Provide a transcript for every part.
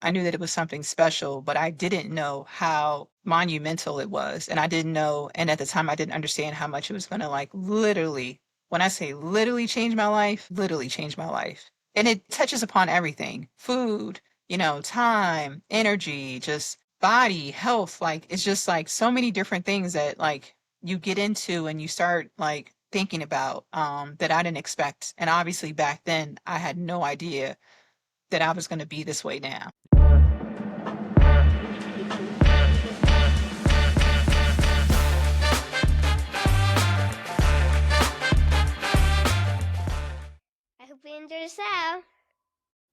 I knew that it was something special, but I didn't know how monumental it was. And I didn't know, and at the time I didn't understand how much it was going to like literally, when I say literally change my life. And it touches upon everything, food, time, energy, just body, health. Like it's just like so many different things that like you get into and you start like thinking about that I didn't expect. And obviously back then I had no idea that I was going to be this way now. I hope you enjoy the show.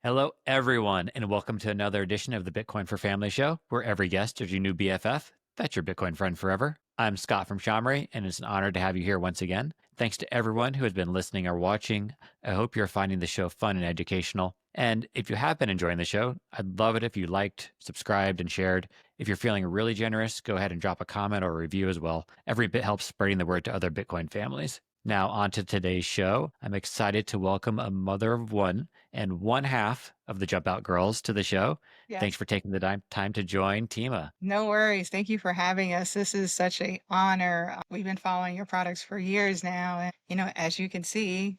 Hello, everyone, and welcome to another edition of the Bitcoin for Family show, where every guest is your new BFF. That's your Bitcoin friend forever. I'm Scott from SHAmory, and it's an honor to have you here once again. Thanks to everyone who has been listening or watching. I hope you're finding the show fun and educational. And if you have been enjoying the show, I'd love it if you liked, subscribed, and shared. If you're feeling really generous, go ahead and drop a comment or a review as well. Every bit helps spreading the word to other Bitcoin families. Now, on to today's show. I'm excited to welcome a mother of one and one half of the Jump Out Girls to the show. Thanks Yes. for taking the time to join, Tima. No worries. Thank you for having us. This is such a honor. We've been following your products for years now, and as you can see,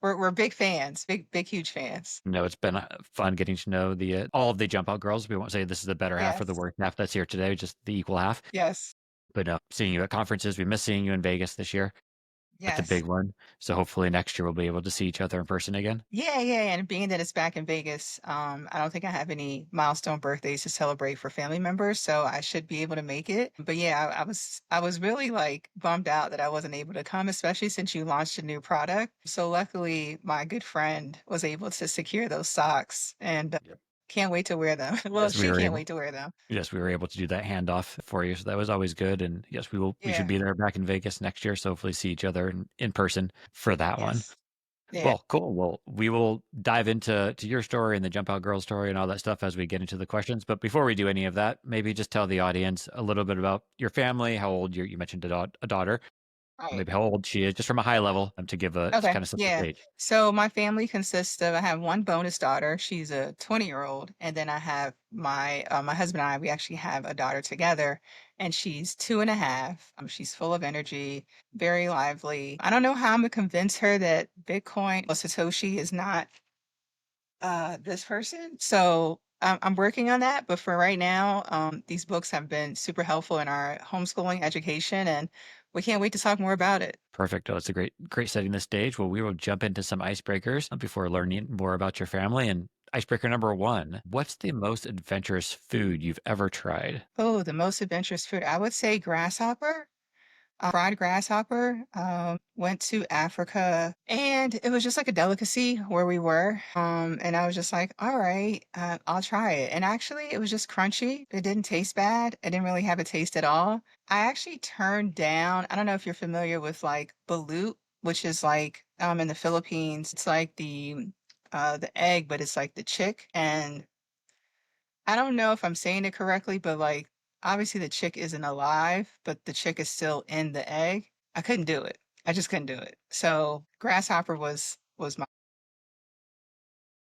we're big fans, big huge fans. No, it's been fun getting to know the all of the Jump Out Girls. We won't say this is the better half or the Yes. worst half that's here today, just the equal half. Yes. But no, seeing you at conferences, we miss seeing you in Vegas this year. That's a Yes. big one. So hopefully next year we'll be able to see each other in person again. Yeah. And being that it's back in Vegas, I don't think I have any milestone birthdays to celebrate for family members, so I should be able to make it. But yeah, I was really like bummed out that I wasn't able to come, especially since you launched a new product. So luckily, my good friend was able to secure those socks, and Yep. can't wait to wear them. Well, Yes, we she were can't able. wait to wear them. Yes, we were able to do that handoff for you. So that was always good. And yes, we should Yeah. be there back in Vegas next year. So hopefully see each other in person for that one. Yes. Yeah. Well, cool. Well, we will dive into your story and the Jump Out Girl story and all that stuff as we get into the questions. But before we do any of that, maybe just tell the audience a little bit about your family, how old you mentioned a daughter, Right. maybe how old she is, just from a high level, to give a just Okay, kind of set the yeah. stage. So my family consists of I have one bonus daughter. She's a 20-year-old, and then I have my husband and I. We actually have a daughter together, and she's 2.5. She's full of energy, very lively. I don't know how I'm gonna convince her that Bitcoin or Satoshi is not this person. So I'm working on that. But for right now, these books have been super helpful in our homeschooling education, and we can't wait to talk more about it. Perfect. Oh, it's a great setting the stage. Well, we will jump into some icebreakers before learning more about your family. And icebreaker number one, what's the most adventurous food you've ever tried? Oh, the most adventurous food. I would say grasshopper, fried grasshopper. Went to Africa and it was just like a delicacy where we were. And I was just like, all right, I'll try it. And actually, it was just crunchy. It didn't taste bad. I didn't really have a taste at all. I actually turned down, I don't know if you're familiar with like balut, which is like in the Philippines, it's like the egg, but it's like the chick. And I don't know if I'm saying it correctly, but like obviously the chick isn't alive, but the chick is still in the egg. I couldn't do it. I just couldn't do it. So grasshopper was my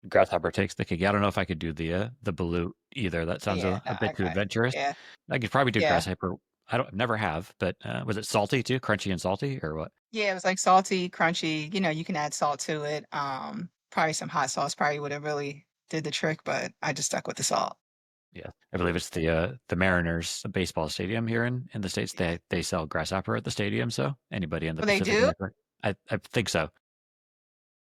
Grasshopper takes the cake. Yeah, I don't know if I could do the balut either. That sounds yeah, no, a bit too I adventurous. yeah, I could probably do yeah. grasshopper. I don't never have, but was it salty too? Crunchy and salty or what? Yeah, it was like salty, crunchy, you can add salt to it. Probably some hot sauce probably would have really did the trick, but I just stuck with the salt. Yeah. I believe it's the Mariners baseball stadium here in the States. They sell grasshopper at the stadium, so anybody in the Oh, they Pacific do? Northwest. I think so.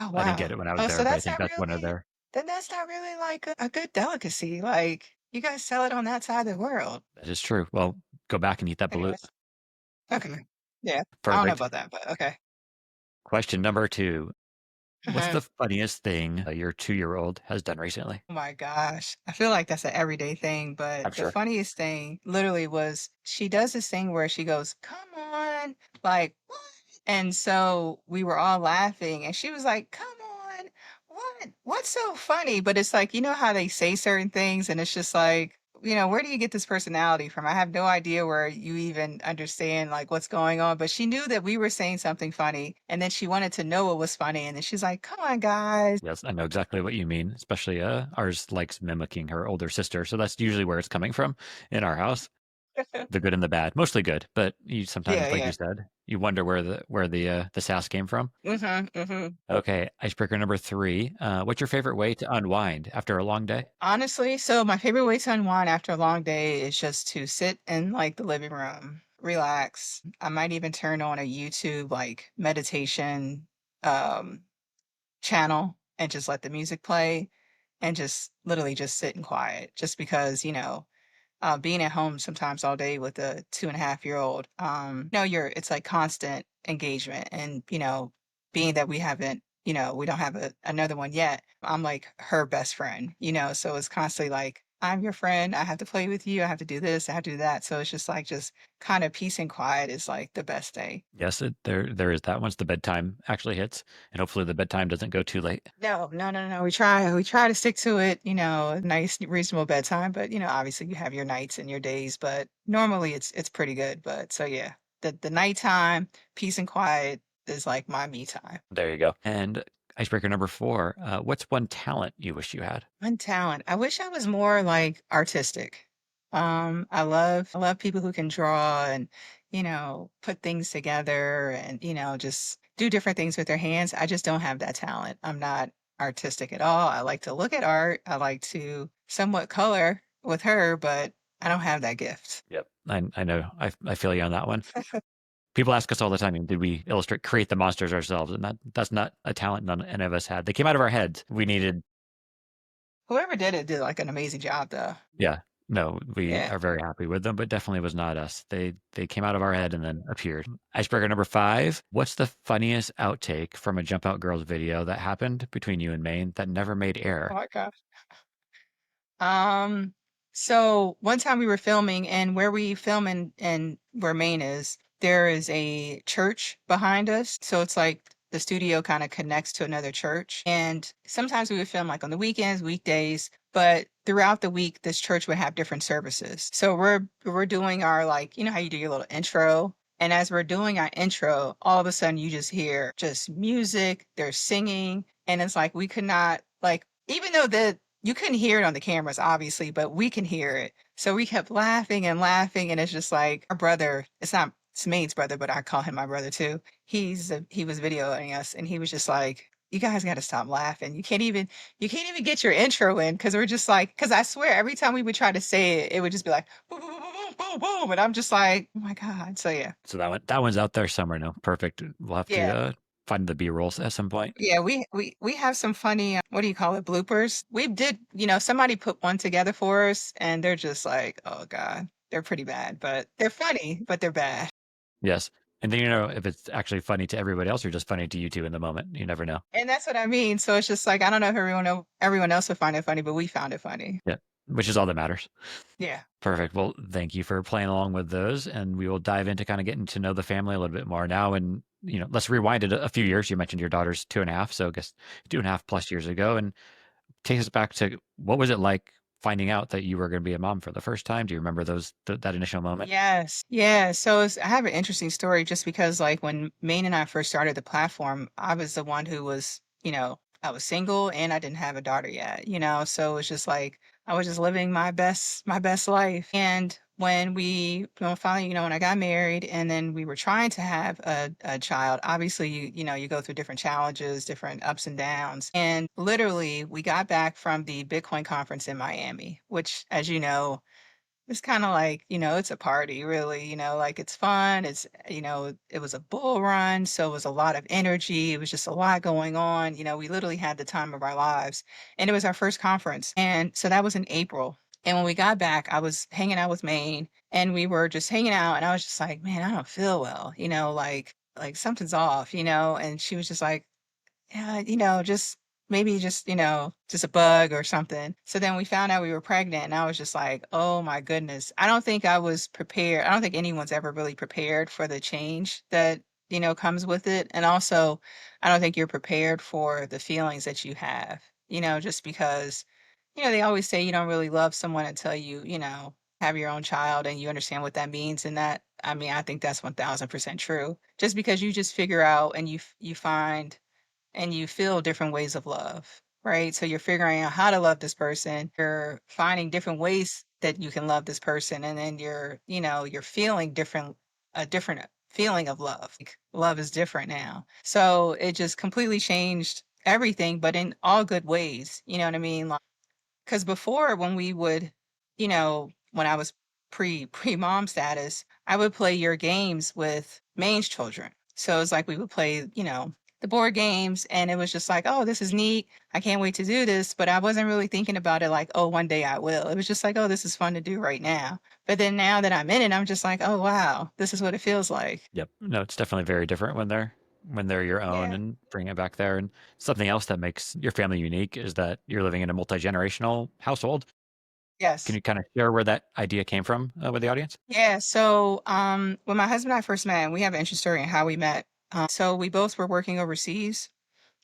Oh, I didn't wow. get it when I was Oh, so there, but I that's think not that's one of really their then that's not really like a good delicacy. Like you guys sell it on that side of the world. that is true. Well, go back and eat that balut. Anyways. Okay. Yeah. I don't know Perfect. about that, but okay. Question number two. What's Mhm. the funniest thing your 2-year-old has done recently? Oh my gosh. I feel like that's an everyday thing, I'm but the sure. funniest thing literally was she does this thing where she goes, "Come on." Like, "What?" And so we were all laughing and she was like, "Come on. What? What's so funny?" But it's like, you know how they say certain things and it's just like, where do you get this personality from? I have no idea where you even understand like what's going on. But she knew that we were saying something funny, and then she wanted to know what was funny, and then she's like, "Come on, guys." Yes, I know exactly what you mean. Especially ours likes mimicking her older sister, so that's usually where it's coming from in our house. The good and the bad, mostly good, but you Yeah, sometimes, like you yeah. said, you wonder where the sass came from. Mm-hmm. Okay, icebreaker number 3. What's your favorite way to unwind after a long day? Honestly, so my favorite way to unwind after a long day is just to sit in like the living room, relax. I might even turn on a YouTube like meditation um channel and just let the music play and just literally just sit in quiet just because, being at home sometimes all day with a 2.5-year-old, it's like constant engagement. And, being that we haven't, we don't have another one yet, I'm like her best friend, so it's constantly like, I'm your friend. I have to play with you. I have to do this. I have to do that. So it's just like, just kind of peace and quiet is like the best day. Yes, there is that once the bedtime actually hits, and hopefully the bedtime doesn't go too late. No, no, no, no. We try to stick to it, a nice, reasonable bedtime. But obviously you have your nights and your days, but normally it's pretty good. But so yeah, the nighttime, peace and quiet is like my me time. There you go. And icebreaker number 4. What's one talent you wish you had? One talent. I wish I was more like artistic. I love people who can draw and, put things together and, just do different things with their hands. I just don't have that talent. I'm not artistic at all. I like to look at art. I like to somewhat color with her, but I don't have that gift. Yep, I know. I feel you on that one. People ask us all the time, did we create the monsters ourselves? And that's not a talent any of us had. They came out of our heads. We needed, Whoever did it did like an amazing job though. yeah, no, we Yeah. are very happy with them, but definitely was not us. They came out of our head and then appeared. Icebreaker number 5. What's the funniest outtake from a Jump Out Girls video that happened between you and Maine that never made Oh air? my gosh. Um, so one time we were filming and where we film and where Maine is, there is a church behind us. So it's like the studio kind of connects to another church. And sometimes we would film like on the weekends, weekdays, but throughout the week, this church would have different services. So we're doing our like, how you do your little intro. And as we're doing our intro, all of a sudden you just hear just music, there's singing, and it's like we could not like even though the you couldn't hear it on the cameras, obviously, but we can hear it. So we kept laughing and laughing, and it's just like our brother. It's Maine's brother, but I call him my brother too. He was videoing us, and he was just like, "You guys got to stop laughing. You can't even get your intro in because we're just like, because I swear every time we would try to say it, it would just be like boom, boom, boom, boom, boom, boom, and I'm just like, oh my god. So yeah, So that one's out there somewhere now. Perfect. We'll have to yeah. find the B-rolls at some point. Yeah, we have some funny, what do you call it, bloopers. We did, somebody put one together for us, and they're just like, oh God, they're pretty bad, but they're funny, but they're bad. Yes. And then if it's actually funny to everybody else or just funny to you two in the moment. You never know. And that's what I mean. So it's just like, I don't know if everyone else would find it funny, but we found it funny. Yeah. Which is all that matters. Yeah. Perfect. Well, thank you for playing along with those. And we will dive into kind of getting to know the family a little bit more now. And, let's rewind it a few years. You mentioned your daughter's 2.5. So I guess 2.5 plus years ago. And take us back to what was it like finding out that you were going to be a mom for the first time? Do you remember that initial moment? Yes. Yeah. So I have an interesting story just because, like, when Maine and I first started the platform, I was the one who was, I was single and I didn't have a daughter yet, so it was just like I was just living my best life. And when finally, when I got married and then we were trying to have a child, obviously, you go through different challenges, different ups and downs. And literally, we got back from the Bitcoin conference in Miami, which, as you know, it's kinda like, it's a party really, like it's fun. It was a bull run, so it was a lot of energy. It was just a lot going on. We literally had the time of our lives. And it was our first conference. And so that was in April. And when we got back, I was hanging out with Maine and we were just hanging out and I was just like, man, I don't feel well, like something's off, and she was just like, yeah, just maybe just a bug or something. So then we found out we were pregnant, and I was just like, oh my goodness. I don't think I was prepared. I don't think anyone's ever really prepared for the change that, comes with it. And also, I don't think you're prepared for the feelings that you have, just because. they always say you don't really love someone until you have your own child and you understand what that means. And that, I mean, I think that's 1000% true. Just because you just figure out and you find and you feel different ways of love, right? So you're figuring out how to love this person. You're finding different ways that you can love this person, and then you're feeling different, a different feeling of love. Like, love is different now. So it just completely changed everything, but in all good ways. You know what I mean? Like, because before, when we would, when I was pre mom status, I would play your games with Maine's children. So it's like we would play, the board games, and it was just like, oh, this is neat. I can't wait to do this. But I wasn't really thinking about it like, oh, one day I will. It was just like, oh, this is fun to do right now. But then now that I'm in it, I'm just like, oh, wow, this is what it feels like. Yep. No, it's definitely very different when they're your own Yeah. and bring it back there. And something else that makes your family unique is that you're living in a multi-generational household. Can Yes. you kind of share where that idea came from with the audience? Yeah. So when my husband and I first met, we have an interesting story in how we met. So we both were working overseas,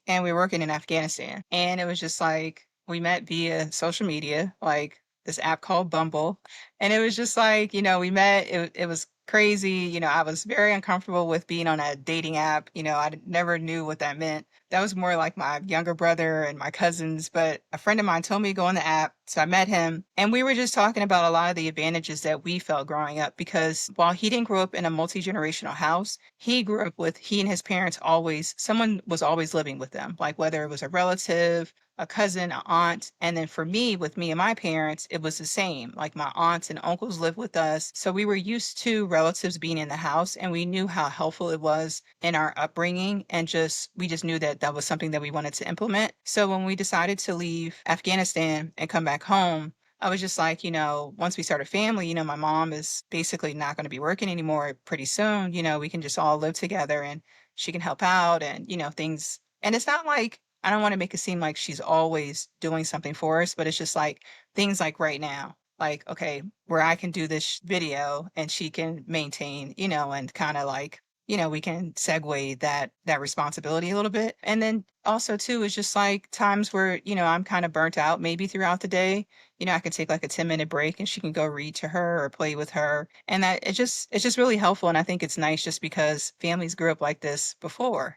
and we were working in Afghanistan. And it was just like we met via social media, like this app called Bumble. And it was just like, we met. It was crazy. I was very uncomfortable with being on a dating app. Never knew what that meant. That was more like my younger brother and my cousins. But a friend of mine told me to go on the app. So I met him, and we were just talking about a lot of the advantages that we felt growing up, because while he didn't grow up in a multi-generational house, he grew up with, he and his parents always, someone was always living with them, like whether it was a relative, a cousin, an aunt. And then for me, with me and my parents, it was the same. Like my aunts and uncles lived with us. So we were used to relatives being in the house, and we knew how helpful it was in our upbringing. And we just knew that that was something that we wanted to implement. So when we decided to leave Afghanistan and come back home, I was just like, once we start a family, my mom is basically not going to be working anymore pretty soon. We can just all live together, and she can help out, and, things. And it's not like, I don't want to make it seem like she's always doing something for us, but it's just like things like right now, like, okay, where I can do this video and she can maintain, and kind of like, we can segue that responsibility a little bit. And then also too, is just like times where, I'm kind of burnt out maybe throughout the day. I could take like a 10-minute break and she can go read to her or play with her. And that it's just really helpful. And I think it's nice just because families grew up like this before.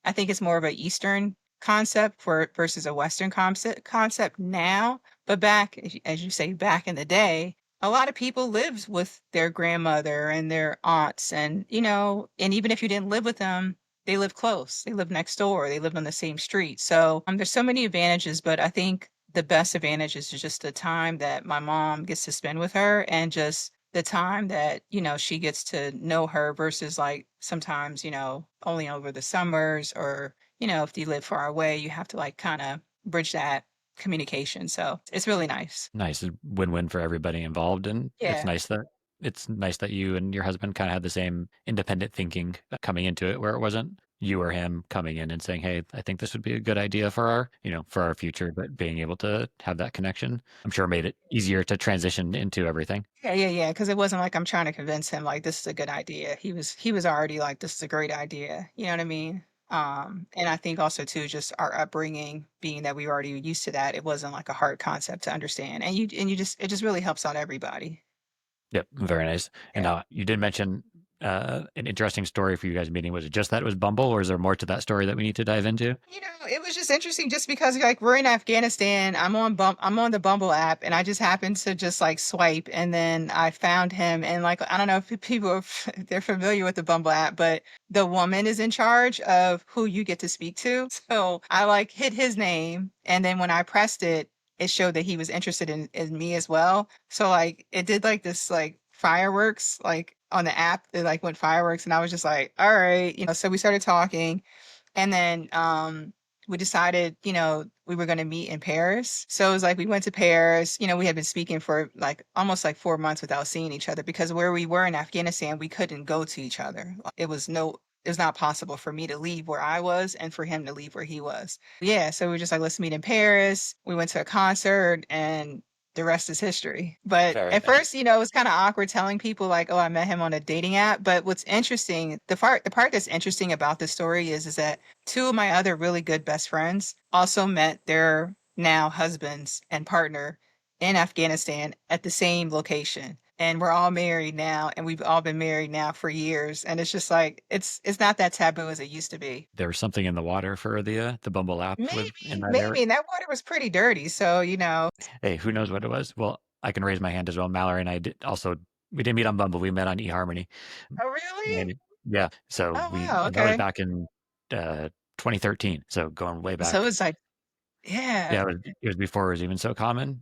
I think it's more of a Eastern concept versus a Western concept now. But back, as you say, back in the day, a lot of people lived with their grandmother and their aunts, and and even if you didn't live with them, they lived close. They lived next door. They lived on the same street. So there's so many advantages, but I think the best advantage is just the time that my mom gets to spend with her, and just the time that she gets to know her, versus like sometimes only over the summers, or if you live far away, you have to like kind of bridge that communication. So it's really nice. Nice, win-win for everybody involved, and Yeah. it's nice that you and your husband kind of had the same independent thinking coming into it, where it wasn't you or him coming in and saying, "Hey, I think this would be a good idea for our future," but being able to have that connection, I'm sure made it easier to transition into everything. Yeah, yeah, yeah. Because it wasn't like I'm trying to convince him like this is a good idea. He was already like, this is a great idea. You know what I mean? And I think also too, just our upbringing, being that we were already used to that, it wasn't like a hard concept to understand. And you just, it just really helps out everybody. Yep, very nice. And Yeah. now you did mention an interesting story for you guys meeting. Was it just that it was Bumble, or is there more to that story that we need to dive into? It was just interesting just because like we're in Afghanistan. I'm on the Bumble app, and I just happened to just like swipe, and then I found him. And like, I don't know if people are they're familiar with the Bumble app, but the woman is in charge of who you get to speak to. So I like hit his name, and then when I pressed it, it showed that he was interested in me as well. So like it did like this like fireworks like on the app. It like went fireworks, and I was just like, all right, so we started talking. And then we decided, we were going to meet in Paris. So it was like we went to Paris. We had been speaking for like almost like 4 months without seeing each other, because where we were in Afghanistan, we couldn't go to each other. It was not possible for me to leave where I was and for him to leave where he was. Yeah, so we were just like, let's meet in Paris. We went to a concert, and the rest is history. But Very at nice. first, it was kind of awkward telling people like, oh, I met him on a dating app. But what's interesting, the part that's interesting about this story is that two of my other really good best friends also met their now husbands and partner in Afghanistan at the same location. And we're all married now, and we've all been married now for years. And it's just like it's not that taboo as it used to be. There was something in the water for the Bumble app with in Maybe, that area. maybe. And that water was pretty dirty. So, Hey, who knows what it was? Well, I can raise my hand as well. Mallory and I did also. We didn't meet on Bumble. We met on eHarmony. oh, really? And yeah, so Oh, we wow. that was Okay. back in 2013. So going way So back. it's like, yeah, Yeah, it was before it was even so common,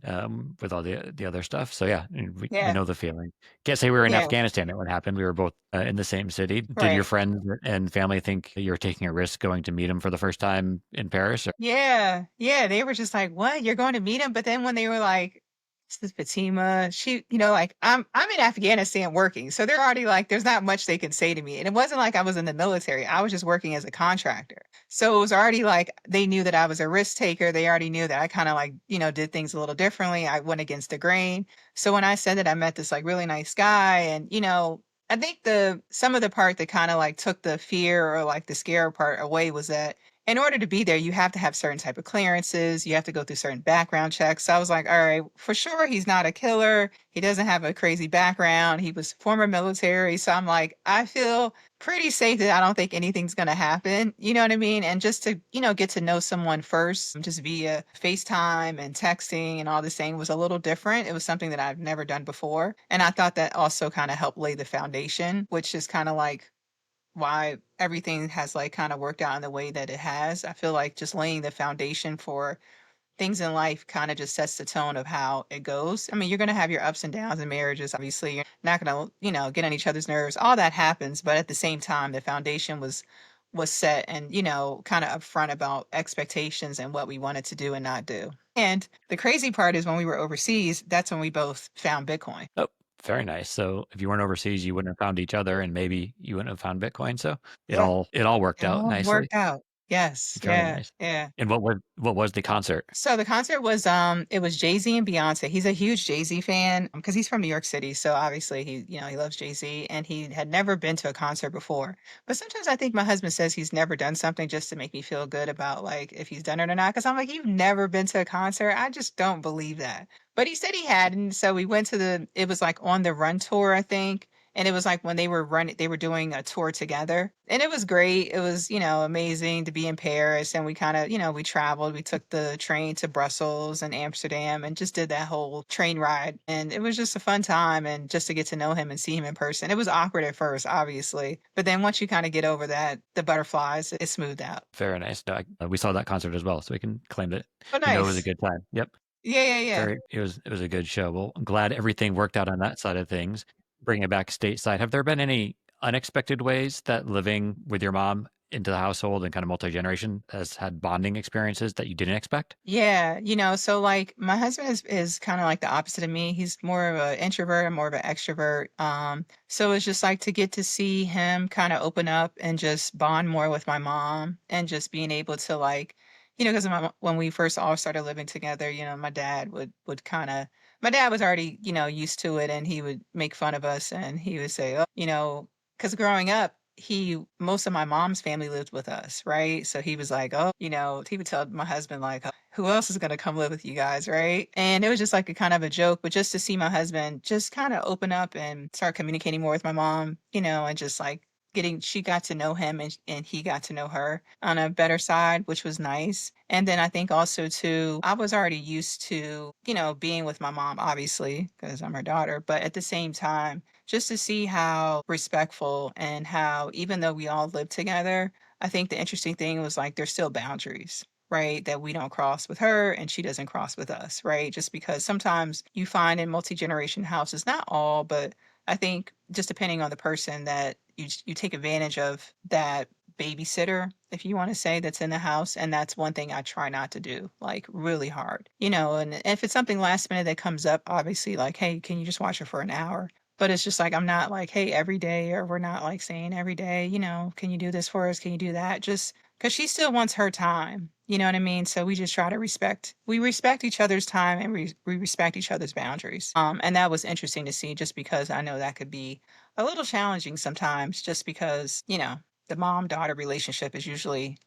with all the other stuff. So yeah, we yeah, know the feeling. Can't say we were in yeah, Afghanistan when it happened. We were both in the same city. Did your right. friends and family think you were taking a risk going to meet him for the first time in Paris? Or, Yeah, yeah, they were just like, "What? You're going to meet him?" But then when they were like, "This is Fatima," she, like I'm in Afghanistan working, so they're already like, there's not much they can say to me. And it wasn't like I was in the military; I was just working as a contractor. So it was already like they knew that I was a risk taker. They already knew that I kind of like, did things a little differently. I went against the grain. So when I said that I met this like really nice guy, and I think the some of the part that kind of like took the fear or like the scare part away was that in order to be there, you have to have certain type of clearances. You have to go through certain background checks. So I was like, all right, for sure, he's not a killer. He doesn't have a crazy background. He was former military. So I'm like, I feel pretty safe that I don't think anything's going to happen. You know what I mean? And just to, get to know someone first, just via FaceTime and texting and all this thing was a little different. It was something that I've never done before. And I thought that also kind of helped lay the foundation, which is kind of like why everything has like kind of worked out in the way that it has. I feel like just laying the foundation for things in life kind of just sets the tone of how it goes. I mean, you're going to have your ups and downs in marriages. Obviously, you're not going to, get on each other's nerves. All that happens, but at the same time, the foundation was set and, kind of upfront about expectations and what we wanted to do and not do. And the crazy part is when we were overseas, that's when we both found Bitcoin. oh, very nice. So if you weren't overseas, you wouldn't have found each other, and maybe you wouldn't have found Bitcoin. So Yeah. it all worked It out all nicely. worked out. Yes. Very Yeah. nice. Yeah. And what was the concert? So the concert was it was Jay-Z and Beyonce. He's a huge Jay-Z fan because he's from New York City. So obviously he loves Jay-Z and he had never been to a concert before. But sometimes I think my husband says he's never done something just to make me feel good about like if he's done it or not. Cause I'm like, you've never been to a concert. I just don't believe that. But he said he had. And so we went to it was like on the run tour, I think. And it was like when they were doing a tour together. And it was great. It was, amazing to be in Paris. And we kind of, we traveled. We took the train to Brussels and Amsterdam and just did that whole train ride. And it was just a fun time and just to get to know him and see him in person. It was awkward at first, obviously. But then once you kind of get over that, the butterflies, it smoothed out. Very nice. No, we saw that concert as well, so we can claim that Oh, it was a nice. good time. Yep. Yeah, yeah, yeah. It was a good show. Well, I'm glad everything worked out on that side of things. Bringing it back stateside, have there been any unexpected ways that living with your mom into the household and kind of multi-generation has had bonding experiences that you didn't expect? Yeah, so like my husband is kind of like the opposite of me. He's more of an introvert, I'm more of an extrovert. So it's just like to get to see him kind of open up and just bond more with my mom and just being able to like, because when we first all started living together, my dad would kind of my dad was already, used to it and he would make fun of us and he would say, oh, because growing up most of my mom's family lived with us, right? So he was like, oh, he would tell my husband like, "Oh, who else is going to come live with you guys, right?" And it was just like a kind of a joke, but just to see my husband just kind of open up and start communicating more with my mom, and just like she got to know him and he got to know her on a better side, which was nice. And then I think also too, I was already used to, being with my mom, obviously, because I'm her daughter, but at the same time, just to see how respectful and how even though we all live together, I think the interesting thing was like there's still boundaries, right? That we don't cross with her and she doesn't cross with us, right? Just because sometimes you find in multi-generation houses, not all, but I think just depending on the person that you take advantage of that babysitter, if you want to say, that's in the house. And that's one thing I try not to do, like really hard, and if it's something last minute that comes up, obviously like, hey, can you just watch her for an hour? But it's just like, I'm not like, hey, every day, or we're not like saying every day, can you do this for us? Can you do that? Just because she still wants her time. You know what I mean? So we just try to we respect each other's time and we respect each other's boundaries. And that was interesting to see just because I know that could be a little challenging sometimes just because, the mom-daughter relationship is usually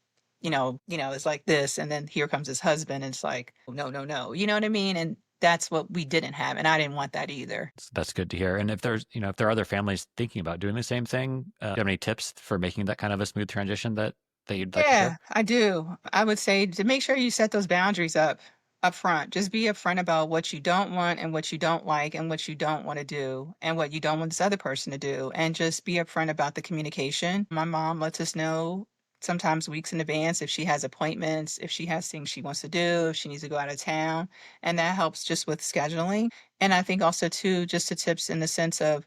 it's like this, and then here comes his husband, and it's like, no, no, no, you know what I mean? And that's what we didn't have, and I didn't want that either. That's good to hear. And if there's, if there are other families thinking about doing the same thing, do you have any tips for making that kind of a smooth transition that you'd like to Yeah, share? I do. I would say to make sure you set those boundaries up front. Just be upfront about what you don't want and what you don't like and what you don't want to do and what you don't want this other person to do. And just be upfront about the communication. My mom lets us know sometimes weeks in advance if she has appointments, if she has things she wants to do, if she needs to go out of town. And that helps just with scheduling. And I think also too, just the tips in the sense of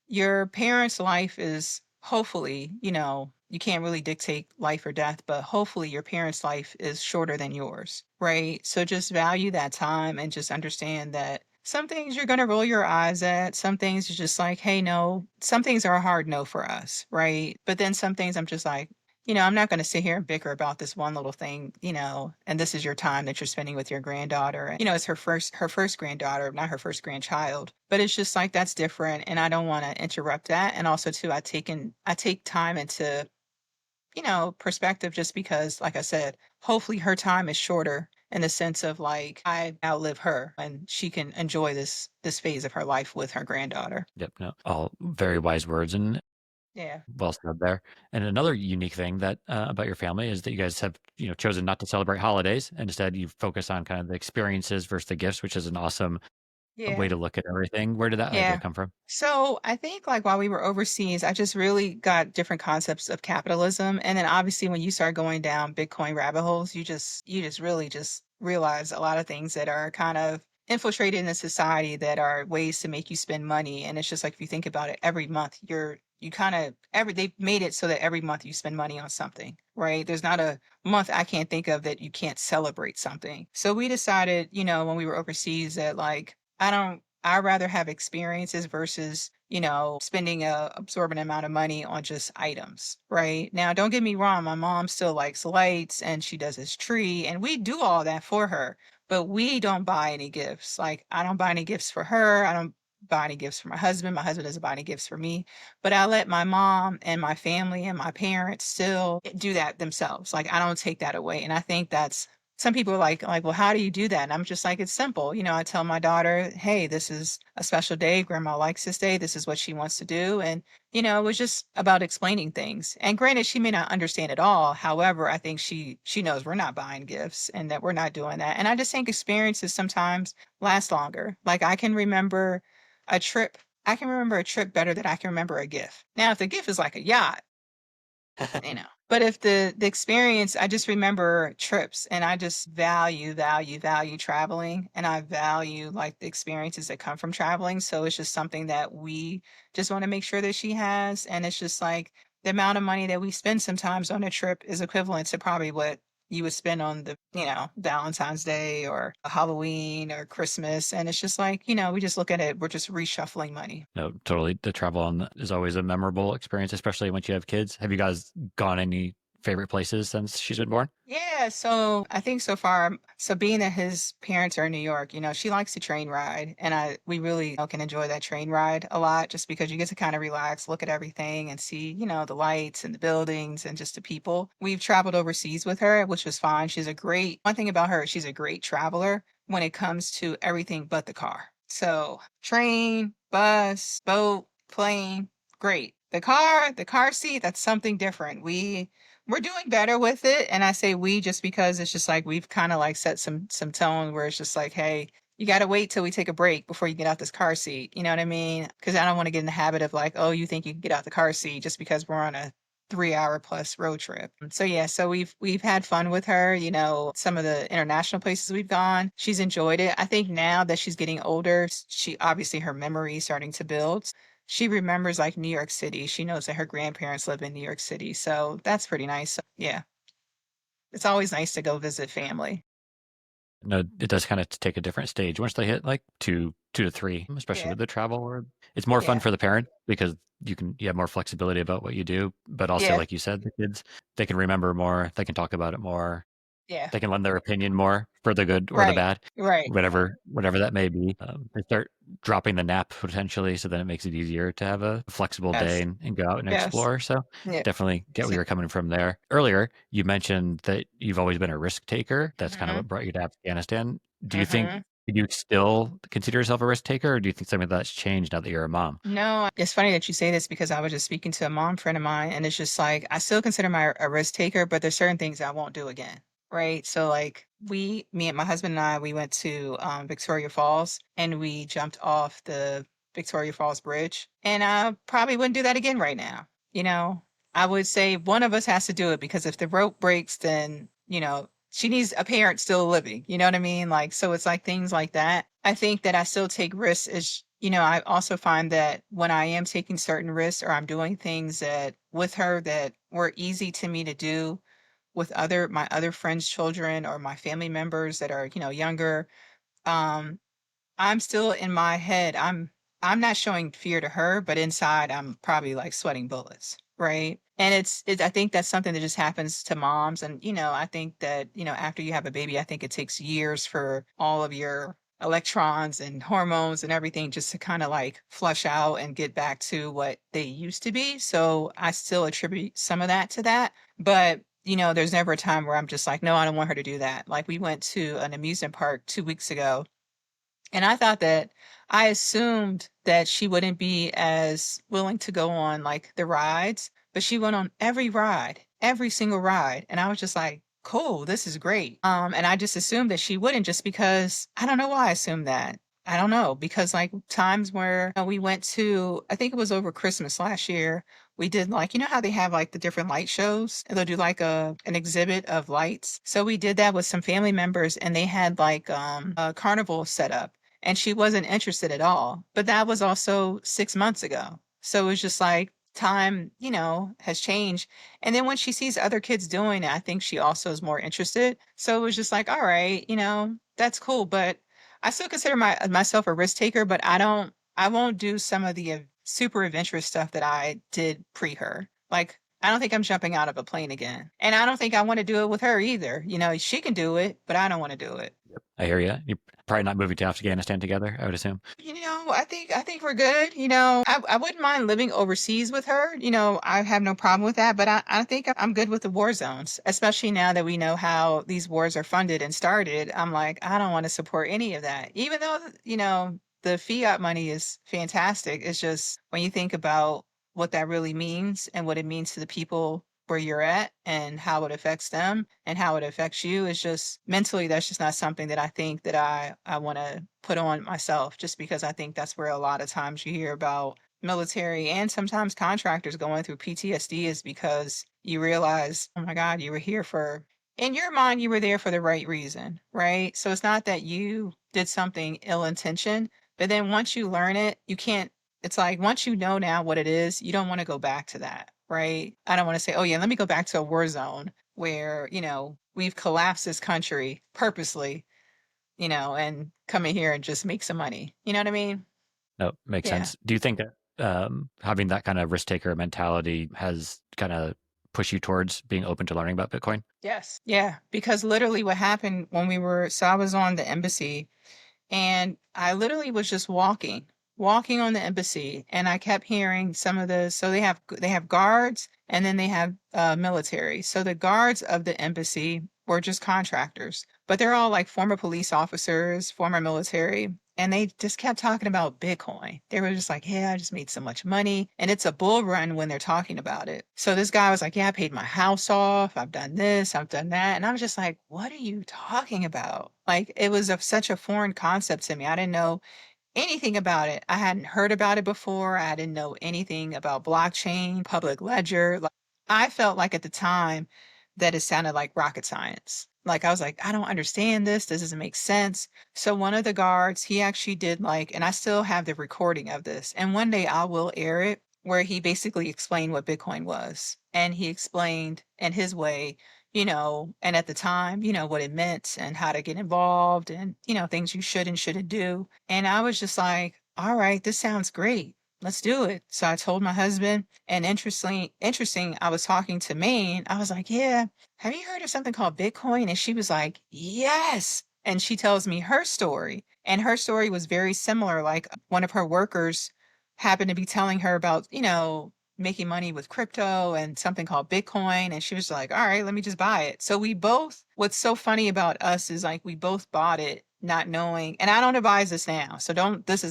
your parents' life is hopefully, you can't really dictate life or death, but hopefully your parents' life is shorter than yours, right? So just value that time and just understand that some things you're going to roll your eyes at. Some things are just like, hey, no. Some things are a hard no for us, right? But then some things I'm just like, I'm not going to sit here and bicker about this one little thing, and this is your time that you're spending with your granddaughter. And, it's her first granddaughter, not her first grandchild. But it's just like that's different. And I don't want to interrupt that. And also too, I take time into, perspective just because, like I said, hopefully her time is shorter in the sense of like I outlive her and she can enjoy this phase of her life with her granddaughter. Yep. No, all very wise words and Yeah. well said there. And another unique thing that about your family is that you guys have, chosen not to celebrate holidays. And instead, you focus on kind of the experiences versus the gifts, which is an awesome way Yeah. to look at everything. Where did that idea Yeah. come from? So I think like while we were overseas, I just really got different concepts of capitalism. And then obviously when you start going down Bitcoin rabbit holes, you just really just realize a lot of things that are kind of infiltrated in the society that are ways to make you spend money. And it's just like if you think about it, every month you kind of they made it so that every month you spend money on something, right? There's not a month I can't think of that you can't celebrate something. So we decided, when we were overseas that like I'd rather have experiences versus, spending a absorbent amount of money on just items, right? Now, don't get me wrong, my mom still likes lights and she does this tree and we do all that for her, but we don't buy any gifts. Like I don't buy any gifts for her. I don't buy any gifts for my husband. My husband doesn't buy any gifts for me, but I let my mom and my family and my parents still do that themselves. Like I don't take that away. And I think that's some people are like, well, how do you do that? And I'm just like, it's simple. I tell my daughter, hey, this is a special day. Grandma likes this day. This is what she wants to do. And, it was just about explaining things. And granted, she may not understand it all. However, I think she knows we're not buying gifts and that we're not doing that. And I just think experiences sometimes last longer. Like a trip. I can remember a trip better than I can remember a gift. Now, if the gift is like a yacht, but if the experience, I just remember trips and I just value traveling and I value like the experiences that come from traveling. So it's just something that we just want to make sure that she has. And it's just like the amount of money that we spend sometimes on a trip is equivalent to probably what you would spend on Valentine's Day or Halloween or Christmas. And it's just like, we just look at it, we're just reshuffling money. No, totally. The travel is always a memorable experience, especially once you have kids. Have you guys gone any favorite places since she's been born? Yeah, so I think so far, so being that his parents are in New York, she likes to train ride, and we really can enjoy that train ride a lot, just because you get to kind of relax, look at everything, and see, the lights and the buildings and just the people. We've traveled overseas with her, which was fine. One thing about her, she's a great traveler when it comes to everything but the car. So train, bus, boat, plane, great. The car seat, that's something different. We're doing better with it. And I say we just because it's just like we've kind of like set some tone where it's just like, hey, you got to wait till we take a break before you get out this car seat. You know what I mean? Because I don't want to get in the habit of like, oh, you think you can get out the car seat just because we're on a 3 hour plus road trip. So yeah, so we've had fun with her, some of the international places we've gone. She's enjoyed it. I think now that she's getting older, she obviously her memory is starting to build. She remembers like New York City. She knows that her grandparents live in New York City. So that's pretty nice. So, yeah, it's always nice to go visit family. No, it does kind of take a different stage once they hit like two to three, especially Yeah. with the travel where it's more fun Yeah. for the parent because you have more flexibility about what you do. But also, Yeah. like you said, the kids, they can remember more, they can talk about it more. Yeah. they can lend their opinion more for the good or the Right. bad, Right. whatever that may be. They start dropping the nap potentially, so then it makes it easier to have a flexible day Yes. and go out and Yes. explore. So Yeah. definitely get where So, you're coming from there. Earlier, you mentioned that you've always been a risk taker. That's kind of hmm what brought you to Afghanistan. Do you think hmm you still consider yourself a risk taker, or do you think something that's changed now that you're a mom? No, it's funny that you say this because I was just speaking to a mom friend of mine, and it's just like I still consider my a risk taker, but there's certain things I won't do again. Right. So like me and my husband and I, we went to Victoria Falls and we jumped off the Victoria Falls Bridge. And I probably wouldn't do that again right now. You know, I would say one of us has to do it because if the rope breaks, then, she needs a parent still living. You know what I mean? Like, so it's like things like that. I think that I still take risks is, I also find that when I am taking certain risks or I'm doing things that with her that were easy to me to do with my other friends' children or my family members that are, younger, um, I'm still in my head. I'm not showing fear to her, but inside I'm probably like sweating bullets, right? And I think that's something that just happens to moms. And, I think that, after you have a baby, I think it takes years for all of your electrons and hormones and everything just to kind of like flush out and get back to what they used to be. So I still attribute some of that to that. But there's never a time where I'm just like, no, I don't want her to do that. Like we went to an amusement park 2 weeks ago and I assumed that she wouldn't be as willing to go on like the rides, but she went on every ride, every single ride. And I was just like, cool, this is great. And I just assumed that she wouldn't just because I don't know why I assumed that. I don't know because like times where we went to, I think it was over Christmas last year, we did like, how they have like the different light shows and they'll do like an exhibit of lights. So we did that with some family members and they had like a carnival set up and she wasn't interested at all. But that was also 6 months ago. So it was just like time, has changed. And then when she sees other kids doing it, I think she also is more interested. So it was just like, all right, that's cool. But I still consider myself a risk taker, but I won't do some of the super adventurous stuff that I did pre her. Like, I don't think I'm jumping out of a plane again. And I don't think I want to do it with her either. She can do it, but I don't want to do it. I hear you. You're probably not moving to Afghanistan together, I would assume. I think we're good. I wouldn't mind living overseas with her. I have no problem with that, but I think I'm good with the war zones, especially now that we know how these wars are funded and started. I'm like, I don't want to support any of that. Even though, the fiat money is fantastic. It's just when you think about what that really means and what it means to the people where you're at and how it affects them and how it affects you is just mentally that's just not something that I think that I want to put on myself just because I think that's where a lot of times you hear about military and sometimes contractors going through PTSD is because you realize, oh my God, you were here for in your mind you were there for the right reason, right? So it's not that you did something ill intentioned, but then once you learn it, you can't it's like once you know now what it is, you don't want to go back to that, right? I don't want to say, oh yeah, let me go back to a war zone where, we've collapsed this country purposely, and come in here and just make some money. You know what I mean? No, makes Yeah. sense. Do you think that having that kind of risk taker mentality has kind of pushed you towards being open to learning about Bitcoin? Yes. Yeah. Because literally what happened when so I was on the embassy and I literally was just walking on the embassy, and I kept hearing some of so they have guards, and then they have military. So the guards of the embassy were just contractors, but they're all like former police officers, former military. And they just kept talking about Bitcoin. They were just like, yeah, I just made so much money. And it's a bull run when they're talking about it. So this guy was like, yeah, I paid my house off. I've done this, I've done that. And I was just like, what are you talking about? Like, it was such a foreign concept to me. I didn't know anything about it. I hadn't heard about it before. I didn't know anything about blockchain, public ledger. Like, I felt like at the time that it sounded like rocket science. Like I was like, I don't understand this. This doesn't make sense. So one of the guards, he actually did like, and I still have the recording of this. And one day I will air it where he basically explained what Bitcoin was. And he explained in his way, and at the time, what it meant and how to get involved and, things you should and shouldn't do. And I was just like, all right, this sounds great. let's do it. So I told my husband, and interesting, I was talking to Maine. I was like, yeah, have you heard of something called Bitcoin? And she was like, yes. And she tells me her story. And her story was very similar. Like one of her workers happened to be telling her about, making money with crypto and something called Bitcoin. And she was like, all right, let me just buy it. So what's so funny about us is like we both bought it not knowing, and I don't advise this now. So this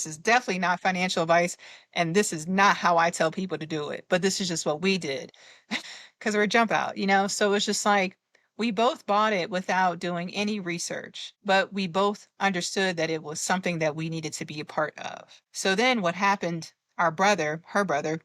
is definitely not financial advice. And this is not how I tell people to do it. But this is just what we did because we're a jump out. So it's just like we both bought it without doing any research, but we both understood that it was something that we needed to be a part of. So then what happened? Her brother,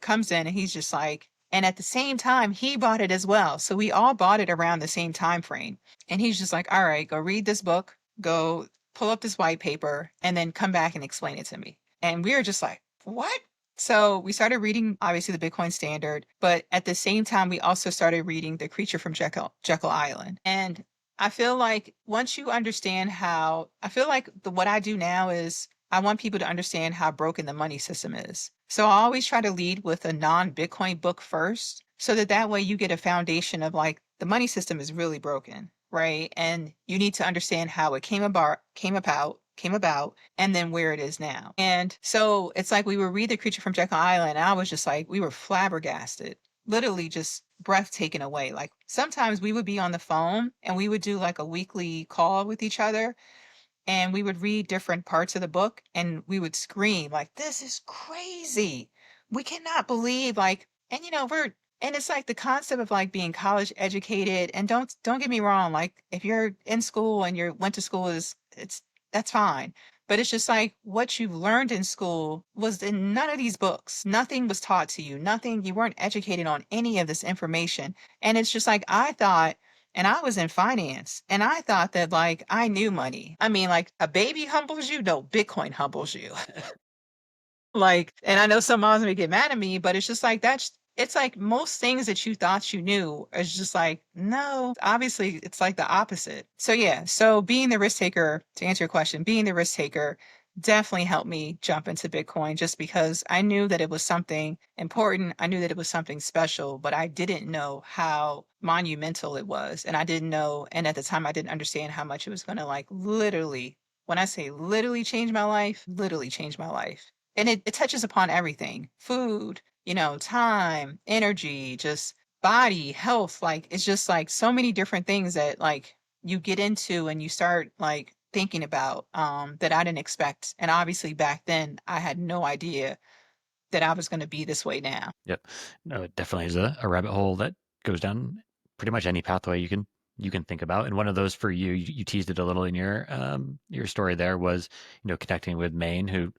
comes in and he's just like, and at the same time, he bought it as well. So we all bought it around the same time frame. And he's just like, all right, go read this book, go pull up this white paper, and then come back and explain it to me. And we were just like, what? So we started reading, obviously, the Bitcoin Standard, but at the same time, we also started reading The Creature from Jekyll Island. And I feel like once you understand I feel like what I do now is I want people to understand how broken the money system is. So I always try to lead with a non-Bitcoin book first, so that way you get a foundation of like the money system is really broken, right? And you need to understand how it came about, and then where it is now. And so it's like we would read The Creature from Jekyll Island, and I was just like, we were flabbergasted, literally just breath taken away. Like sometimes we would be on the phone and we would do like a weekly call with each other, and we would read different parts of the book and we would scream like, this is crazy, we cannot believe, like, and it's like the concept of like being college educated. And don't get me wrong, like if you're in school and you went to school, that's fine. But it's just like what you've learned in school was in none of these books. Nothing was taught to you. Nothing. You weren't educated on any of this information. And it's just like I thought, and I was in finance, and I thought that like I knew money. I mean, like a baby humbles you. No, Bitcoin humbles you. Like, and I know some moms may get mad at me, but it's just like it's like most things that you thought you knew is just like, no, obviously it's like the opposite. So yeah, so being the risk taker, to answer your question, being the risk taker definitely helped me jump into Bitcoin just because I knew that it was something important. I knew that it was something special, but I didn't know how monumental it was. And I didn't know, and at the time I didn't understand how much it was going to like literally, when I say literally change my life, literally change my life. And it touches upon everything: food, time, energy, just body, health. Like it's just like so many different things that like you get into and you start like thinking about that I didn't expect. And obviously back then I had no idea that I was going to be this way now. Yep. No, it definitely is a rabbit hole that goes down pretty much any pathway you can think about. And one of those for you, you teased it a little in your story there was, connecting with Maine, who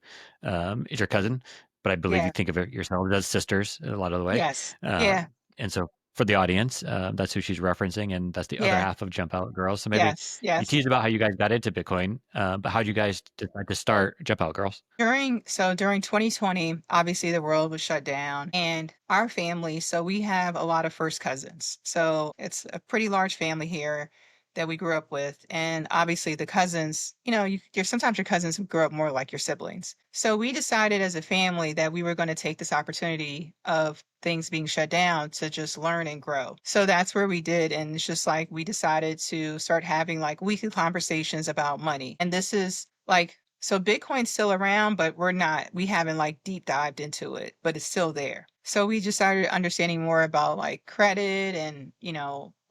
is your cousin, but I believe Yeah. you think of it yourselves as sisters a lot of the way. Yes. Yeah. And so for the audience, that's who she's referencing, and that's the other Yeah. half of Jump Out Girls. So maybe Yes. you Yes. teased about how you guys got into Bitcoin, but how did you guys decide to start Jump Out Girls? During 2020, obviously the world was shut down, and our family, so we have a lot of first cousins. So it's a pretty large family here that we grew up with. And obviously the cousins, sometimes your cousins grow up more like your siblings. So we decided as a family that we were going to take this opportunity of things being shut down to just learn and grow. So that's where we did. And it's just like we decided to start having like weekly conversations about money. And this is like, so Bitcoin's still around, but we haven't like deep dived into it, but it's still there. So we just started understanding more about like credit and,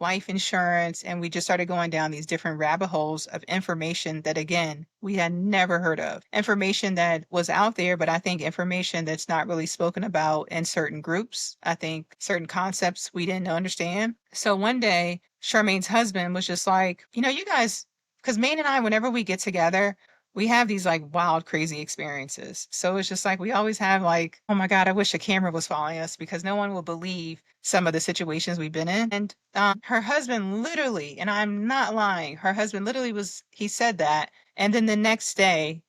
life insurance. And we just started going down these different rabbit holes of information that, again, we had never heard of. Information that was out there, but I think information that's not really spoken about in certain groups. I think certain concepts we didn't understand. So one day, Charmaine's husband was just like, you guys, because Maine and I, whenever we get together, we have these like wild, crazy experiences. So it's just like we always have like, oh my God, I wish a camera was following us because no one will believe some of the situations we've been in. And her husband literally, and I'm not lying, her husband literally he said that. And then the next day,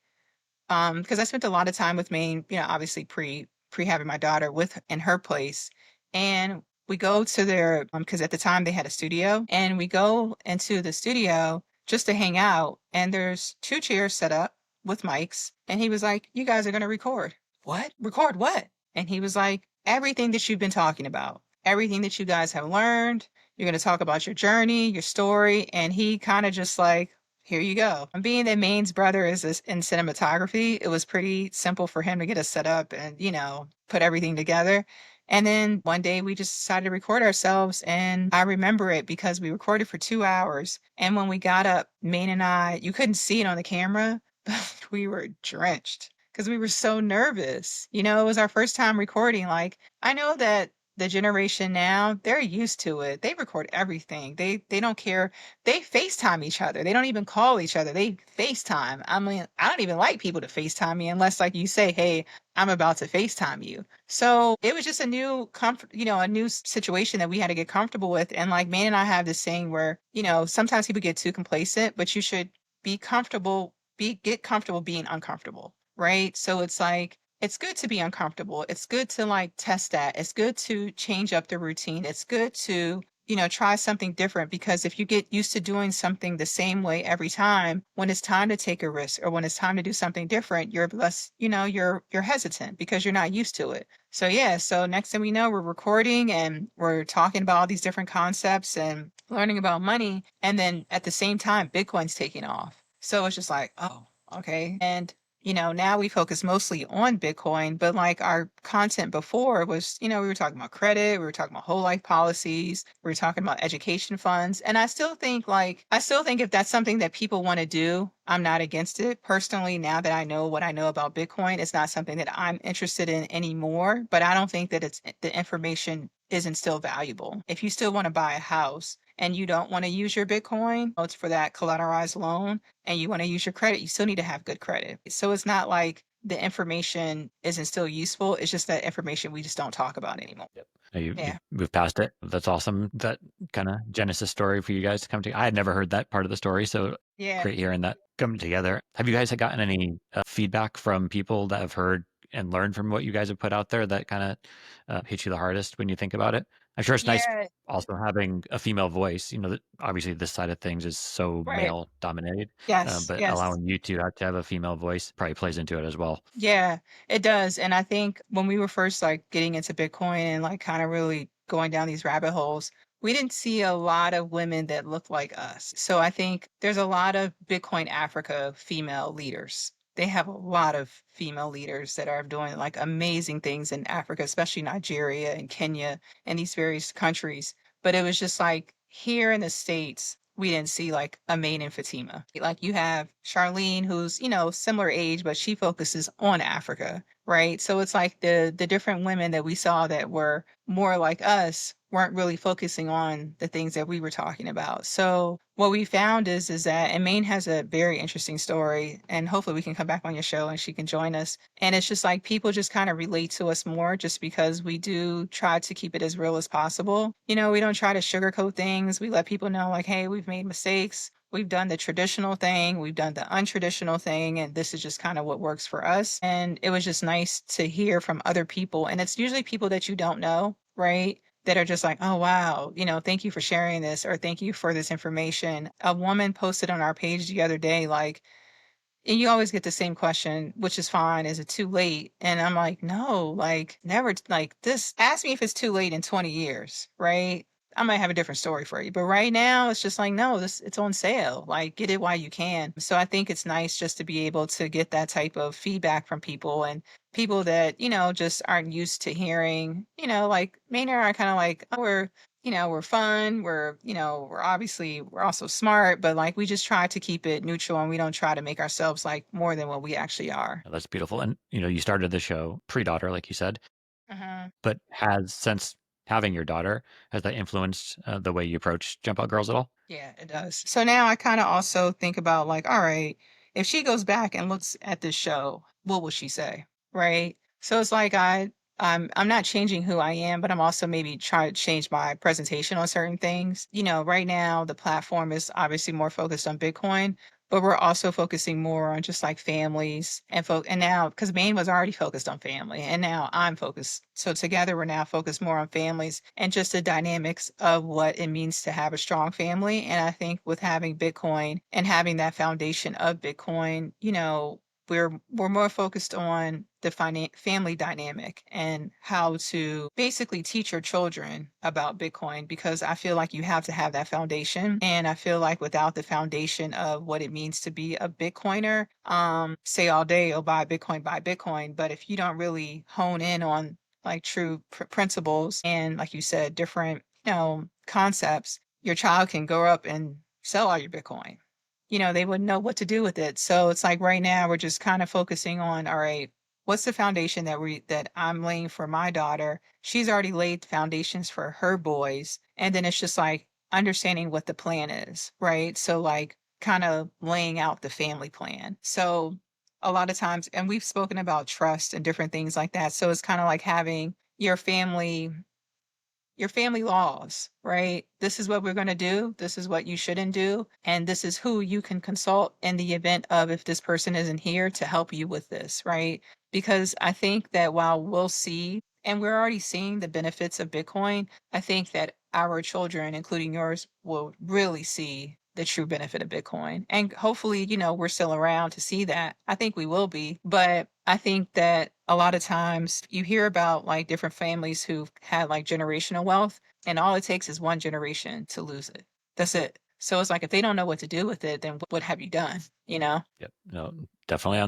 because I spent a lot of time with Maine, obviously pre having my daughter in her place. And we go to their, because at the time they had a studio, and we go into the studio just to hang out. And there's two chairs set up with mics. And he was like, you guys are going to record. what? Record what? And he was like, everything that you've been talking about, everything that you guys have learned. You're going to talk about your journey, your story. And he kind of just like, here you go. And being that Maine's brother is in cinematography, it was pretty simple for him to get us set up and, put everything together. And then one day we just decided to record ourselves. And I remember it because we recorded for 2 hours. And when we got up, Maine and I, you couldn't see it on the camera, but we were drenched because we were so nervous. It was our first time recording. Like, I know that the generation now, they're used to it. They record everything. They don't care. They FaceTime each other. They don't even call each other. They FaceTime. I mean, I don't even like people to FaceTime me unless like you say, "Hey, I'm about to FaceTime you." So it was just a new comfort, a new situation that we had to get comfortable with. And like Man and I have this saying where, sometimes people get too complacent, but you should be comfortable, get comfortable being uncomfortable, right? So it's like it's good to be uncomfortable. It's good to like test that. It's good to change up the routine. It's good to, try something different because if you get used to doing something the same way every time, when it's time to take a risk or when it's time to do something different, you're less, you're hesitant because you're not used to it. So yeah, so next thing we know, we're recording and we're talking about all these different concepts and learning about money. And then at the same time, Bitcoin's taking off. So it's just like, oh, okay. And now we focus mostly on Bitcoin, but like our content before was, we were talking about credit, we were talking about whole life policies, we were talking about education funds. And I still think if that's something that people want to do, I'm not against it. Personally, now that I know what I know about Bitcoin, it's not something that I'm interested in anymore, but I don't think that the information isn't still valuable. If you still want to buy a house and you don't want to use your Bitcoin, it's for that collateralized loan and you want to use your credit, you still need to have good credit. So it's not like the information isn't still useful. It's just that information we just don't talk about anymore. Yep. You Yeah. moved past it. That's awesome. That kind of Genesis story for you guys to come to. I had never heard that part of the story, so Yeah. great hearing that come together. Have you guys gotten any feedback from people that have heard and learned from what you guys have put out there that kind of hit you the hardest when you think about it? I'm sure it's nice Yeah. also having a female voice. That obviously this side of things is so Right. male dominated, Yes. but Yes. allowing you to have a female voice probably plays into it as well. Yeah, it does. And I think when we were first like getting into Bitcoin and like kind of really going down these rabbit holes, we didn't see a lot of women that looked like us. So I think there's a lot of Bitcoin Africa female leaders. They have a lot of female leaders that are doing like amazing things in Africa, especially Nigeria and Kenya and these various countries. But it was just like here in the States, we didn't see like a Maine and Fatima. Like you have Charlene, who's, similar age, but she focuses on Africa, right? So it's like the different women that we saw that were more like us weren't really focusing on the things that we were talking about. So what we found is that and Maine has a very interesting story, and hopefully we can come back on your show and she can join us. And it's just like people just kind of relate to us more just because we do try to keep it as real as possible. We don't try to sugarcoat things. We let people know like, hey, we've made mistakes. We've done the traditional thing, we've done the untraditional thing, and this is just kind of what works for us. And it was just nice to hear from other people. And it's usually people that you don't know, right? That are just like, oh, wow, thank you for sharing this or thank you for this information. A woman posted on our page the other day, like, and you always get the same question, which is fine. Is it too late? And I'm like, no, like never like this. Ask me if it's too late in 20 years, right? I might have a different story for you. But right now it's just like, no, this it's on sale. Like get it while you can. So I think it's nice just to be able to get that type of feedback from people and people that, just aren't used to hearing, like Maynard are kind of like, oh, we're fun, we're also smart, but like we just try to keep it neutral and we don't try to make ourselves like more than what we actually are. That's beautiful. And you started the show pre-daughter, like you said, Hmm. but has since having your daughter, has that influenced the way you approach Jump Out Girls at all? Yeah, it does. So now I kind of also think about like, all right, if she goes back and looks at this show, what will she say? Right. So it's like I'm not changing who I am, but I'm also maybe trying to change my presentation on certain things. Right now the platform is obviously more focused on Bitcoin, but we're also focusing more on just like families and now because Maine was already focused on family and now I'm focused. So together we're now focused more on families and just the dynamics of what it means to have a strong family. And I think with having Bitcoin and having that foundation of Bitcoin, we're more focused on the family dynamic and how to basically teach your children about Bitcoin, because I feel like you have to have that foundation. And I feel like without the foundation of what it means to be a Bitcoiner, say all day, oh, buy Bitcoin. But if you don't really hone in on like true principles and, like you said, different, concepts, your child can grow up and sell all your Bitcoin. They wouldn't know what to do with it. So it's like right now we're just kind of focusing on, all right, what's the foundation that I'm laying for my daughter? She's already laid foundations for her boys. And then it's just like understanding what the plan is, right? So like kind of laying out the family plan. So a lot of times, and we've spoken about trust and different things like that. So it's kind of like having your family laws, right? This is what we're going to do. This is what you shouldn't do. And this is who you can consult in the event of if this person isn't here to help you with this, right? Because I think that while we'll see, and we're already seeing the benefits of Bitcoin, I think that our children, including yours, will really see the true benefit of Bitcoin. And hopefully, we're still around to see that. I think we will be. But I think that a lot of times you hear about like different families who've had like generational wealth, and all it takes is one generation to lose it. That's it. So it's like if they don't know what to do with it, then what have you done? Yep. No, definitely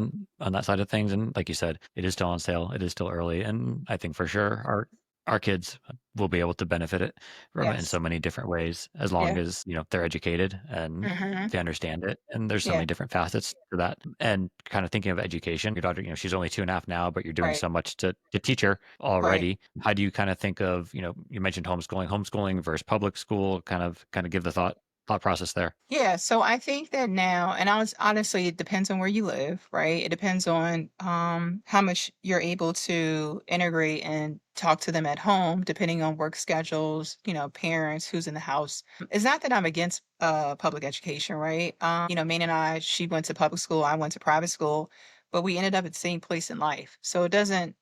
on that side of things. And like you said, it is still on sale. It is still early. And I think for sure our kids will be able to benefit it from it in Yes. so many different ways, as long Yeah. as, they're educated and Hmm. they understand it. And there's so Yeah. many different facets to that. And kind of thinking of education, your daughter, she's only 2.5 now, but you're doing Right. so much to teach her Right. already. How do you kind of think of, you mentioned homeschooling versus public school, kind of give the thought process there? Yeah, so I think that now, and honestly, it depends on where you live, right? It depends on how much you're able to integrate and talk to them at home, depending on work schedules, parents, who's in the house. It's not that I'm against public education, right? Maine and she went to public school, I went to private school, but we ended up at the same place in life. So it doesn't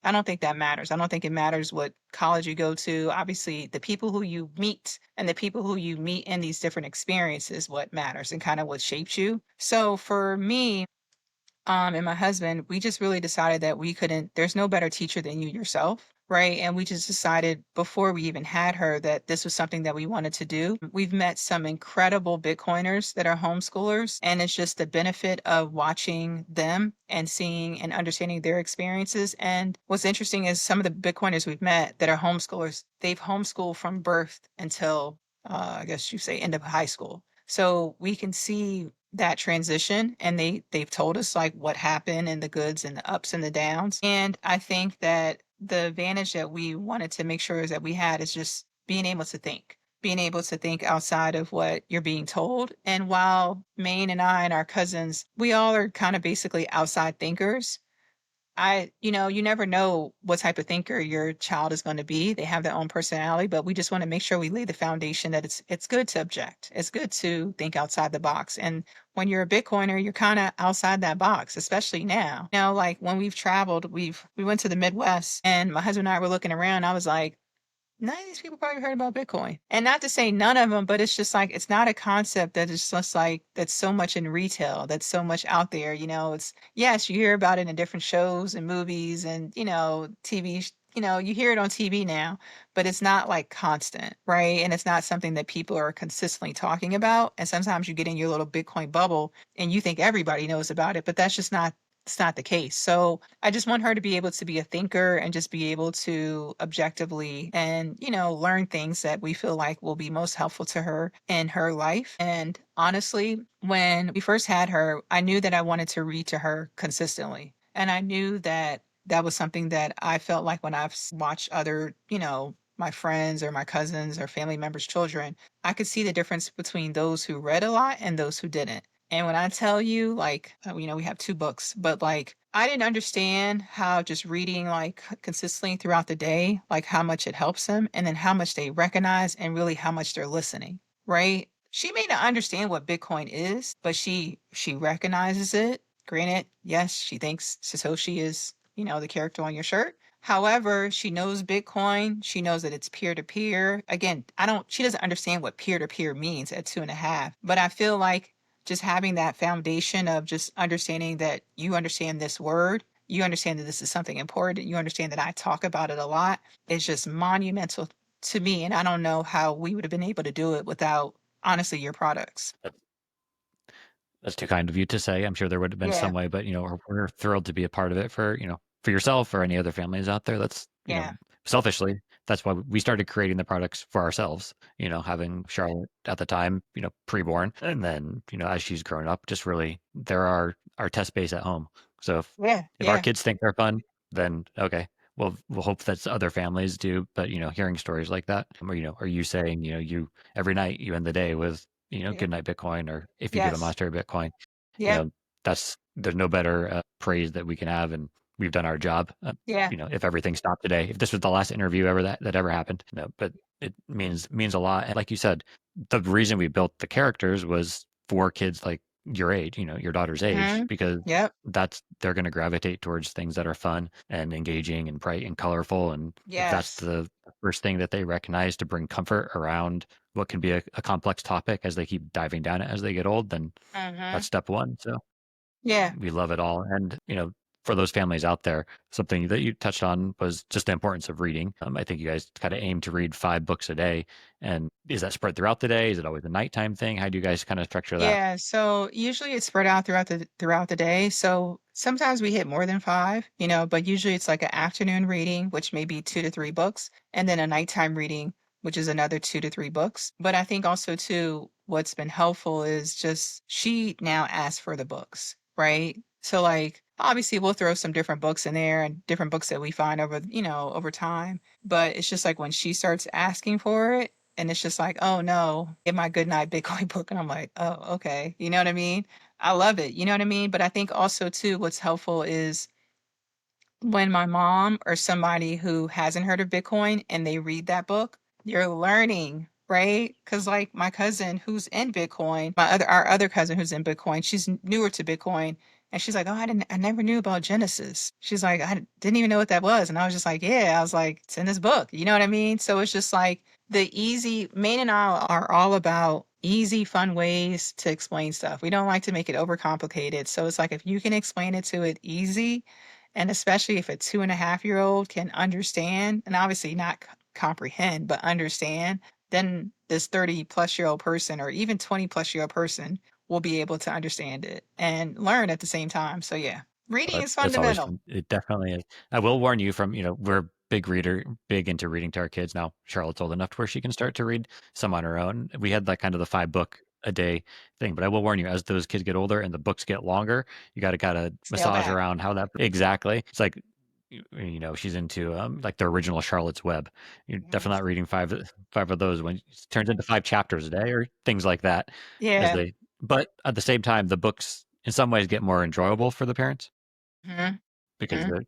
I don't think that matters. I don't think it matters what college you go to. Obviously, the people who you meet and the people who you meet in these different experiences, what matters and kind of what shapes you. So for me, and my husband, we just really decided that we couldn't, there's no better teacher than you yourself, right? And we just decided before we even had her that this was something that we wanted to do. We've met some incredible Bitcoiners that are homeschoolers, and it's just the benefit of watching them and seeing and understanding their experiences. And what's interesting is some of the Bitcoiners we've met that are homeschoolers, they've homeschooled from birth until, I guess you say, end of high school. So we can see that transition, and they've told us like what happened and the goods and the ups and the downs. And I think that the advantage that we wanted to make sure is that we had is just being able to think outside of what you're being told. And while Maine and I and our cousins, we all are kind of basically outside thinkers, you never know what type of thinker your child is going to be. They have their own personality, but we just want to make sure we lay the foundation that it's good to object. It's good to think outside the box. And when you're a Bitcoiner, you're kind of outside that box, especially now. Like when we've traveled, we went to the Midwest, and my husband and I were looking around. I was like, none of these people probably heard about Bitcoin. And not to say none of them, but it's just like, it's not a concept that is just like, that's so much in retail, that's so much out there. It's, yes, you hear about it in different shows and movies and, TV, you hear it on TV now, but it's not like constant, right? And it's not something that people are consistently talking about. And sometimes you get in your little Bitcoin bubble and you think everybody knows about it, but that's just not it's not the case. So I just want her to be able to be a thinker and just be able to objectively and, learn things that we feel like will be most helpful to her in her life. And honestly, when we first had her, I knew that I wanted to read to her consistently. And I knew that that was something that I felt like when I've watched other, my friends or my cousins or family members' children, I could see the difference between those who read a lot and those who didn't. And when I tell you, like, we have two books, but like, I didn't understand how just reading like consistently throughout the day, like how much it helps them, and then how much they recognize and really how much they're listening, right? She may not understand what Bitcoin is, but she recognizes it. Granted, yes, she thinks Satoshi is, the character on your shirt. However, she knows Bitcoin. She knows that it's peer to peer. Again, she doesn't understand what peer to peer means at 2.5, but I feel like just having that foundation of just understanding that you understand this word, you understand that this is something important, you understand that I talk about it a lot, is just monumental to me. And I don't know how we would have been able to do it without, honestly, your products. That's too kind of you to say. I'm sure there would have been Yeah. some way, but we're thrilled to be a part of it for for yourself or any other families out there. That's Yeah. selfishly, that's why we started creating the products for ourselves. Having Charlotte at the time, preborn, and then as she's grown up, just really they're our test base at home. So Yeah. if our Yeah. kids think they're fun, then okay, we'll hope that other families do. But hearing stories like that, or are you saying you every night you end the day with Yeah. good night Bitcoin, or if you give a Yes. monster Bitcoin, you Yep. know there's no better praise that we can have, and we've done our job. Yeah. If everything stopped today, if this was the last interview ever that ever happened, but it means a lot. And like you said, the reason we built the characters was for kids like your age, your daughter's age, Hmm. because Yep. they're going to gravitate towards things that are fun and engaging and bright and colorful. And if that's Yes. the first thing that they recognize to bring comfort around what can be a complex topic as they keep diving down it as they get old, then Hmm. that's step one. So Yeah. we love it all. And, for those families out there, something that you touched on was just the importance of reading. I think you guys kind of aim to read 5 books a day. And is that spread throughout the day? Is it always a nighttime thing? How do you guys kind of structure that? Yeah, so usually it's spread out throughout the day. So sometimes we hit more than five, but usually it's like an afternoon reading, which may be 2 to 3 books, and then a nighttime reading, which is another 2 to 3 books. But I think also too, what's been helpful is just she now asks for the books, right? So like obviously we'll throw some different books in there and different books that we find over time. But it's just like when she starts asking for it, and it's just like, oh no, get my good night Bitcoin book. And I'm like, oh, okay. You know what I mean? I love it. You know what I mean? But I think also too, what's helpful is when my mom or somebody who hasn't heard of Bitcoin and they read that book, you're learning, right? Because like my cousin who's in Bitcoin, our other cousin who's in Bitcoin, she's newer to Bitcoin, and she's like, "Oh, I never knew about Genesis." She's like, "I didn't even know what that was," and I was just like, "Yeah," I was like, "It's in this book," you know what I mean? So it's just like the easy. Maine and I are all about easy, fun ways to explain stuff. We don't like to make it overcomplicated. So it's like if you can explain it to it easy, and especially if a 2.5-year-old can understand, and obviously not comprehend, but understand, then this 30-plus-year-old person or even 20-plus-year-old person will be able to understand it and learn at the same time. So yeah, reading is That's always fundamental. fun. It definitely is. I will warn you from, we're big into reading to our kids. Now, Charlotte's old enough to where she can start to read some on her own. We had like kind of the 5 book a day thing, but I will warn you, as those kids get older and the books get longer, you got to kind of Scale massage back. around how that exactly. It's like, she's into like the original Charlotte's Web. You're Mhm. definitely not reading five of those when it turns into 5 chapters a day or things like that as Yeah. they, but at the same time, the books in some ways get more enjoyable for the parents Hmm. because Hmm. they're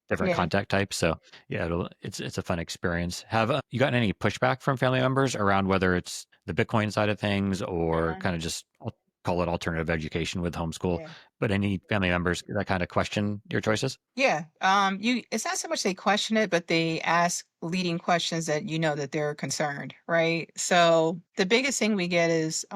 different Yeah. contact types. So yeah, it's a fun experience. Have you gotten any pushback from family members around whether it's the Bitcoin side of things or Hmm. kind of just I'll call it alternative education with homeschool, Yeah. but any family members that kind of question your choices? Yeah. It's not so much they question it, but they ask leading questions that that they're concerned, right? So the biggest thing we get is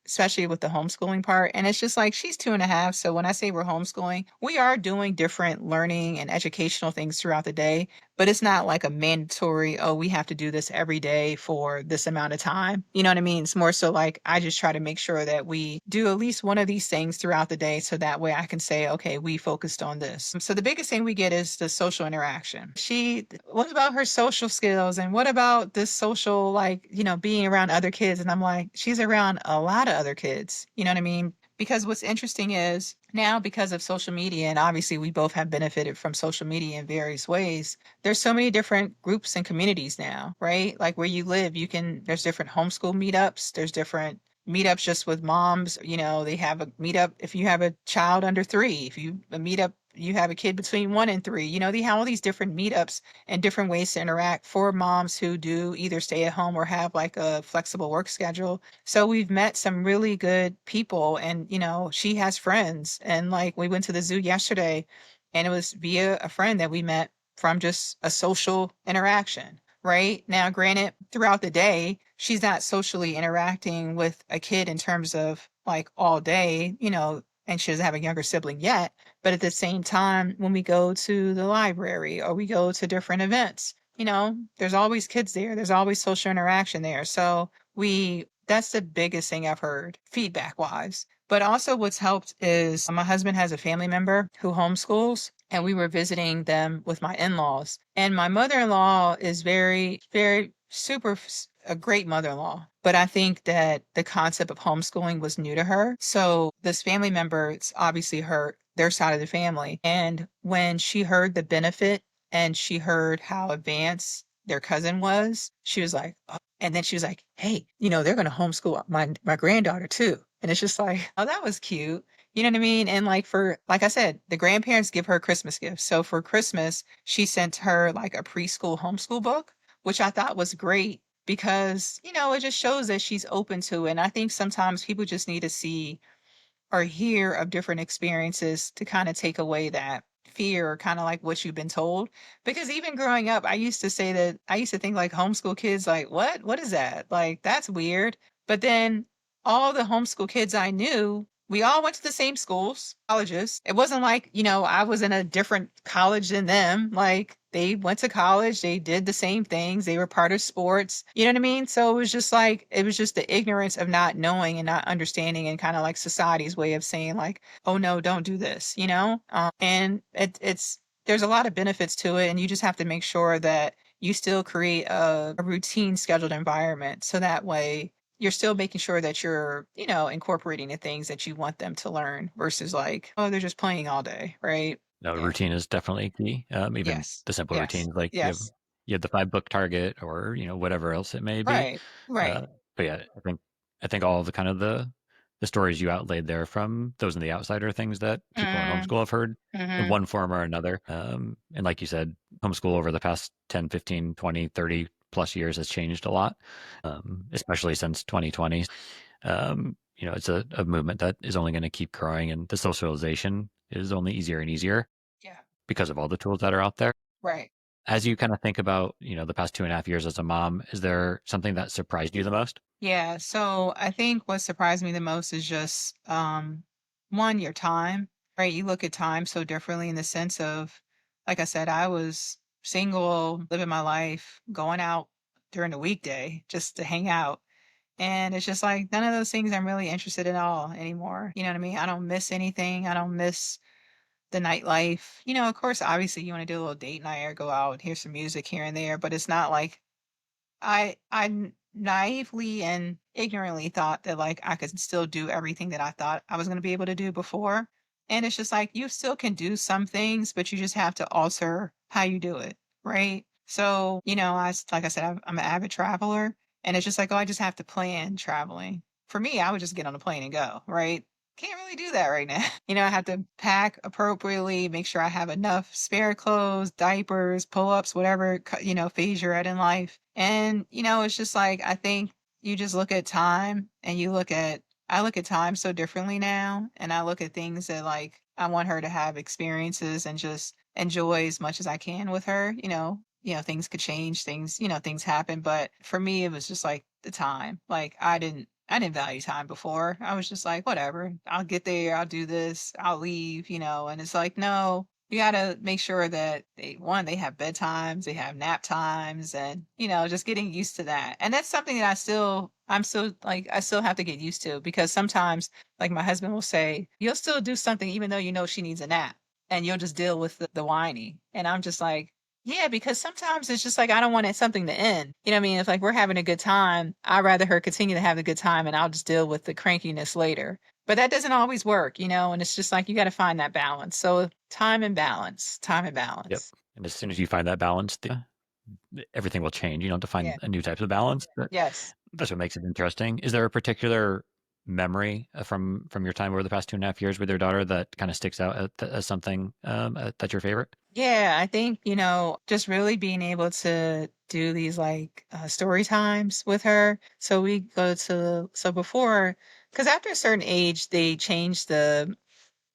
especially with the homeschooling part, and it's just like she's 2.5. So when I say we're homeschooling, we are doing different learning and educational things throughout the day, but it's not like a mandatory, oh, we have to do this every day for this amount of time. You know what I mean? It's more so like I just try to make sure that we do at least one of these things throughout the day so that way I can say, okay, we focused on this. So the biggest thing we get is the social interaction. What about her social skills and what about this social, like, being around other kids? And I'm like, she's around a lot of other kids. You know what I mean? Because what's interesting is now, because of social media, and obviously we both have benefited from social media in various ways, there's so many different groups and communities now, right? Like where you live, there's different homeschool meetups, there's different meetups just with moms. They have a meetup if you have a child under 3, if you a meetup you have a kid between 1 and 3. They have all these different meetups and different ways to interact for moms who do either stay at home or have like a flexible work schedule. So we've met some really good people, and she has friends, and like we went to the zoo yesterday, and it was via a friend that we met from just a social interaction. right? Now, granted, throughout the day, she's not socially interacting with a kid in terms of like all day, and she doesn't have a younger sibling yet. But at the same time, when we go to the library or we go to different events, there's always kids there. There's always social interaction there. So that's the biggest thing I've heard feedback wise. But also, what's helped is my husband has a family member who homeschools, and we were visiting them with my in laws. And my mother in law is very, very super, a great mother in law. But I think that the concept of homeschooling was new to her. So this family member, it's obviously their side of the family. And when she heard the benefit and she heard how advanced their cousin was, she was like, "Oh," and then she was like, "Hey, they're going to homeschool my granddaughter too." And it's just like, oh, that was cute. You know what I mean? And like I said, the grandparents give her Christmas gifts. So for Christmas, she sent her like a preschool homeschool book, which I thought was great because, it just shows that she's open to it. And I think sometimes people just need to see or hear of different experiences to kind of take away that fear or kind of like what you've been told. Because even growing up, I used to think like homeschool kids, like, what is that? Like, that's weird. But then all the homeschool kids I knew, we all went to the same schools, colleges. It wasn't like, I was in a different college than them. Like, they went to college, they did the same things, they were part of sports. You know what I mean? So it was just the ignorance of not knowing and not understanding, and kind of like society's way of saying, like, oh no, don't do this, and there's a lot of benefits to it, and you just have to make sure that you still create a routine scheduled environment, so that way you're still making sure that you're, incorporating the things that you want them to learn versus like, oh, they're just playing all day, right? No, Yeah. routine is definitely key. Even Yes. the simple Yes. routines, like Yes. you have the 5 book target, or whatever else it may be. Right. Right. Uh, but yeah, I think all the kind of the stories you outlaid there from those in the outsider things that people in Mm, homeschool have heard in mm-hmm. one form or another. And like you said, homeschool over the past 10, 15, 20, 30 plus years has changed a lot, especially since 2020. It's a movement that is only going to keep growing, and the socialization is only easier and easier Yeah. because of all the tools that are out there. Right. As you kind of think about, the past 2.5 years as a mom, is there something that surprised you the most? Yeah. So I think what surprised me the most is just one, your time, right? You look at time so differently in the sense of, like I said, I was single, living my life, going out during the weekday just to hang out. And it's just like none of those things I'm really interested in all anymore. You know what I mean? I don't miss anything. I don't miss the nightlife. Of course, obviously you want to do a little date night or go out and hear some music here and there, but it's not like naively and ignorantly thought that like I could still do everything that I thought I was going to be able to do before. And it's just like you still can do some things, but you just have to alter how you do it, right? So, like I said, I'm an avid traveler, and it's just like, oh, I just have to plan traveling. For me, I would just get on a plane and go, right? Can't really do that right now. I have to pack appropriately, make sure I have enough spare clothes, diapers, pull-ups, whatever, phase you're at in life. And, it's just like, I think you just look at time and I look at time so differently now. And I look at things that like, I want her to have experiences and just enjoy as much as I can with her. Things could change, things happen. But for me, it was just like the time. Like, I didn't value time before. I was just like, whatever, I'll get there, I'll do this, I'll leave, and it's like, no, you gotta make sure that they have bedtimes, they have nap times, and, just getting used to that. And that's something that I'm still like, I still have to get used to, because sometimes, like, my husband will say, you'll still do something even though she needs a nap, and you'll just deal with the whining. And I'm just like, yeah, because sometimes it's just like I don't want it something to end. You know what I mean? If like we're having a good time, I'd rather her continue to have a good time, and I'll just deal with the crankiness later. But that doesn't always work, and it's just like you got to find that balance. So time and balance, time and Yep. balance. And as soon as you find that balance, everything will change. You don't have to Yeah. find a new type of balance. Yes. That's what makes it interesting. Is there a particular memory from your time over the past 2.5 years with your daughter that kind of sticks out as something that's your favorite? Yeah, I think, just really being able to do these like story times with her. So we go to, so before, because after a certain age, they change the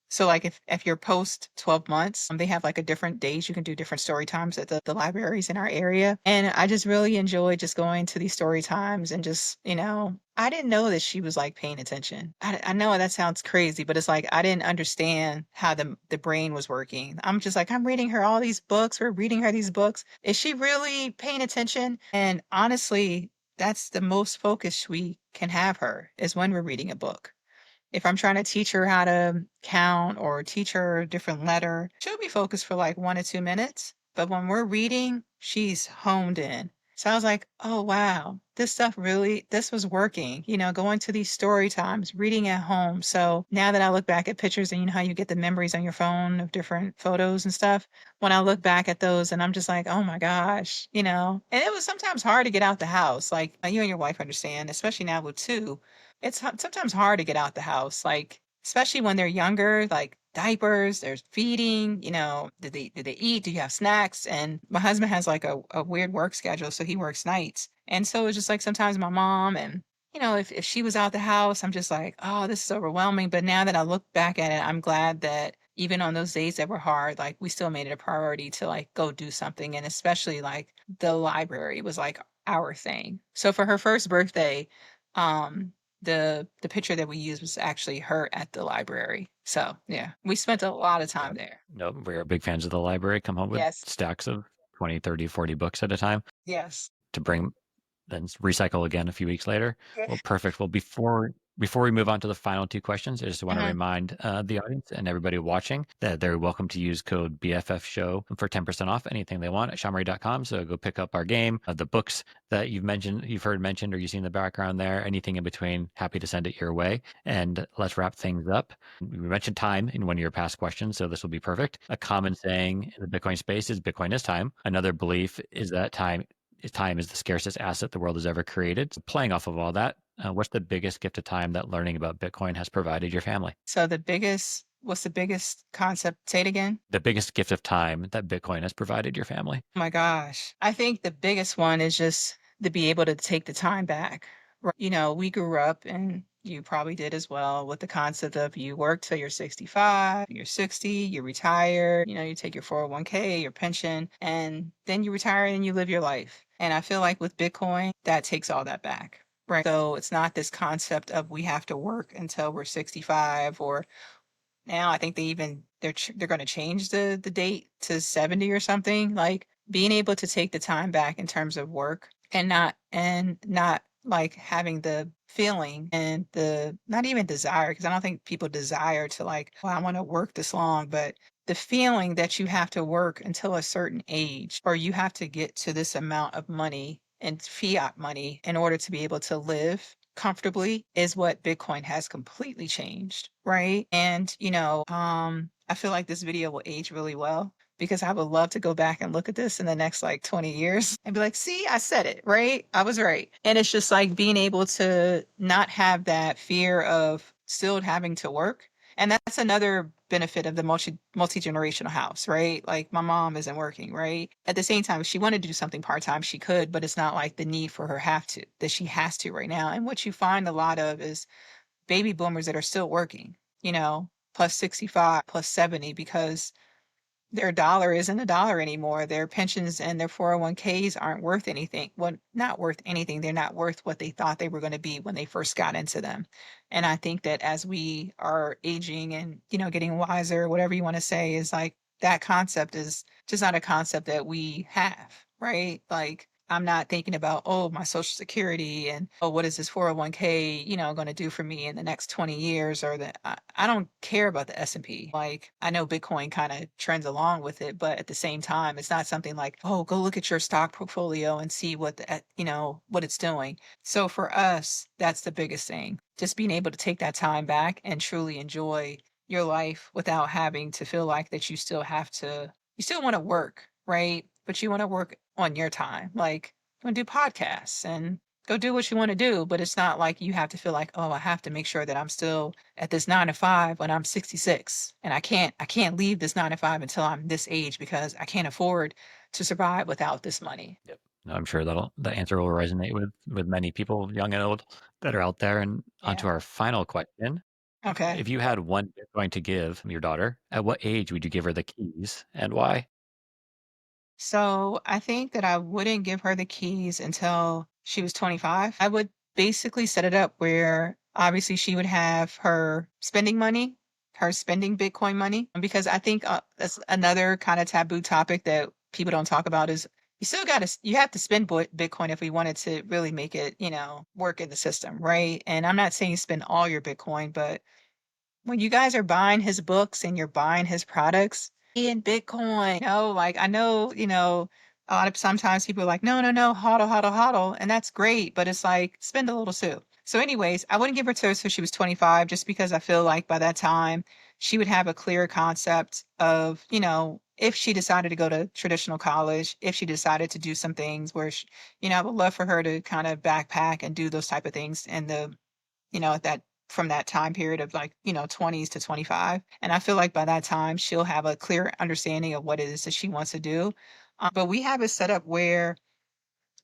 So like if you're post 12 months, they have like a different days you can do different story times at the libraries in our area. And I just really enjoy just going to these story times and just, I didn't know that she was like paying attention. I know that sounds crazy, but it's like I didn't understand how the brain was working. I'm just like, I'm reading her all these books. We're reading her these books. Is she really paying attention? And honestly, that's the most focus we can have her is when we're reading a book. If I'm trying to teach her how to count or teach her a different letter, she'll be focused for like 1 to 2 minutes. But when we're reading, she's honed in. So I was like, oh, wow, this stuff really, this was working, going to these story times, reading at home. So now that I look back at pictures and you know how you get the memories on your phone of different photos and stuff, when I look back at those and I'm just like, oh my gosh, and it was sometimes hard to get out the house. Like you and your wife understand, especially now with two, it's sometimes hard to get out the house, like, especially when they're younger, like diapers, there's feeding, do they eat? Do you have snacks? And my husband has like a weird work schedule, so he works nights. And so it's just like sometimes my mom and if she was out the house, I'm just like, oh, this is overwhelming. But now that I look back at it, I'm glad that even on those days that were hard, like we still made it a priority to like go do something. And especially like the library was like our thing. So for her first birthday, um, the picture that we used was actually her at the library. So yeah, we spent a lot of Yeah. time there. No, we're big fans of the library. Come home with Yes, stacks of 20, 30, 40 books at a time yes. to bring, then recycle again a few weeks later. Yeah. Well, perfect. Well, before we move on to the final two questions, I just want to Uh-huh. remind the audience and everybody watching that they're welcome to use code BFF Show for 10% off anything they want at SHAmory.com. So go pick up our game, the books that you've heard mentioned, or you see in the background there, anything in between. Happy to send it your way. And let's wrap things up. We mentioned time in one of your past questions, so this will be perfect. A common saying in the Bitcoin space is Bitcoin is time. Another belief is that time is the scarcest asset the world has ever created. So playing off of all that, what's the biggest gift of time that learning about Bitcoin has provided your family? So what's the biggest concept? Say it again. The biggest gift of time that Bitcoin has provided your family. Oh my gosh. I think the biggest one is just to be able to take the time back. We grew up and you probably did as well with the concept of you work till you're 65, you're 60, you retire, you take your 401k, your pension, and then you retire and you live your life. And I feel like with Bitcoin, that takes all that back. Right. So it's not this concept of we have to work until we're 65 or now I think they're going to change the date to 70 or something. Like being able to take the time back in terms of work and not like having the feeling and the not even desire, because I don't think people desire to like, well, I want to work this long, but the feeling that you have to work until a certain age or you have to get to this amount of money and fiat money in order to be able to live comfortably is what Bitcoin has completely changed, right? And I feel like this video will age really well because I would love to go back and look at this in the next like 20 years and be like, see, I said it, right? I was right. And it's just like being able to not have that fear of still having to work. And that's another benefit of the multi-generational house, right? Like my mom isn't working, right? At the same time, if she wanted to do something part-time, she could, but it's not like the need for her that she has to right now. And what you find a lot of is baby boomers that are still working, plus 65, plus 70, because their dollar isn't a dollar anymore. Their pensions and their 401ks aren't worth anything. Well, not worth anything. They're not worth what they thought they were going to be when they first got into them. And I think that as we are aging and, getting wiser, whatever you want to say, is like that concept is just not a concept that we have, right? Like I'm not thinking about, oh, my social security and, oh, what is this 401k, going to do for me in the next 20 years or that I don't care about the S&P. Like I know Bitcoin kind of trends along with it, but at the same time, it's not something like, oh, go look at your stock portfolio and see what it's doing. So for us, that's the biggest thing. Just being able to take that time back and truly enjoy your life without having to feel like that you still want to work, right? But you want to work on your time. Like you want to do podcasts and go do what you want to do, but it's not like you have to feel like, oh, I have to make sure that I'm still at this 9 to 5 when I'm 66. And I can't leave this 9 to 5 until I'm this age because I can't afford to survive without this money. Yep. I'm sure the answer will resonate with many people, young and old, that are out there. And onto Yeah. our final question. Okay. If you had one Bitcoin to give your daughter, at what age would you give her the keys and why? So I think that I wouldn't give her the keys until she was 25. I would basically set it up where obviously she would have her spending money, her spending Bitcoin money, because I think that's another kind of taboo topic that people don't talk about is you still got to, you have to spend Bitcoin if we wanted to really make it, work in the system, right? And I'm not saying spend all your Bitcoin, but when you guys are buying his books and you're buying his products in Bitcoin, like I know, a lot of sometimes people are like, no, no, no, hodl, hodl, hodl. And that's great, but it's like spend a little too. So, anyways, I wouldn't give her to her till she was 25, just because I feel like by that time she would have a clear concept of, if she decided to go to traditional college, if she decided to do some things where, I would love for her to kind of backpack and do those type of things in the at that from that time period of like, 20s to 25. And I feel like by that time she'll have a clear understanding of what it is that she wants to do. But we have it set up where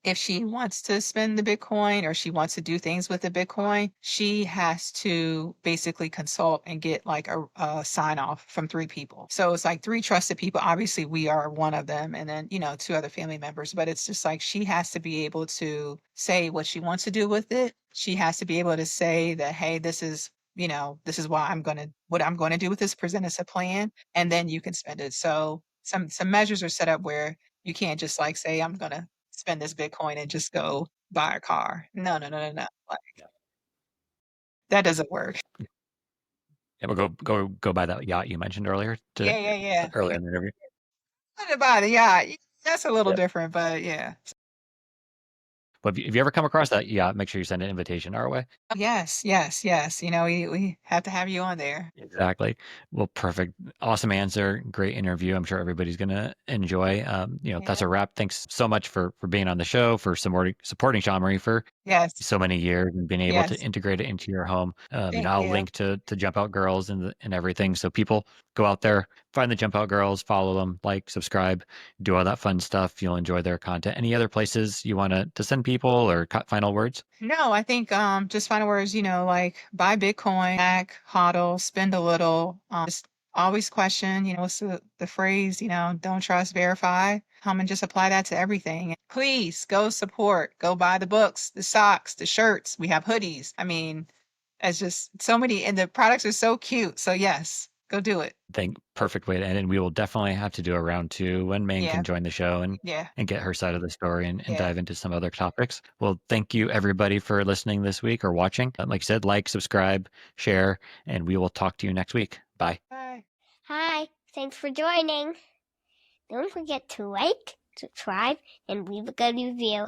if she wants to spend the Bitcoin or she wants to do things with the Bitcoin, she has to basically consult and get like a sign off from three people. So it's like three trusted people. Obviously, we are one of them, and then, two other family members. But it's just like she has to be able to say what she wants to do with it. She has to be able to say that, hey, this is what I'm going to do with this, present as a plan, and then you can spend it. So some measures are set up where you can't just like say, I'm gonna spend this Bitcoin and just go buy a car. No, no, no, no, no. Like that doesn't work. Yeah, we'll go buy that yacht you mentioned earlier today, Yeah, yeah, yeah. earlier in the interview. What about it? Yeah, that's a little Yeah. different, but yeah. But if you ever come across that yacht, make sure you send an invitation our way. Yes, yes, yes. We have to have you on there. Exactly. Well, perfect. Awesome answer. Great interview. I'm sure everybody's going to enjoy. That's Yeah. a wrap. Thanks so much for being on the show, for supporting SHAmory for Yes, so many years and being able to yes. integrate it into your home. Thank I'll you. link to Jump Out Girls and everything. So people go out there, find the Jump Out Girls, follow them, like, subscribe, do all that fun stuff. You'll enjoy their content. Any other places you want to send people or final words? No, I think just final words, like buy Bitcoin, hack, hodl, spend a little. Just always question, what's the phrase, don't trust, verify. And just apply that to everything. Please go support, go buy the books, the socks, the shirts. We have hoodies. I mean, it's just so many, and the products are so cute. So yes, go do it. Think perfect way to end it. And we will definitely have to do a round two when Maine Yeah, can join the show yeah, and get her side of the story and yeah. dive into some other topics. Well, thank you everybody for listening this week or watching. Like I said, like, subscribe, share, and we will talk to you next week. Bye. Bye. Hi, thanks for joining. Don't forget to like, subscribe, and leave a good review.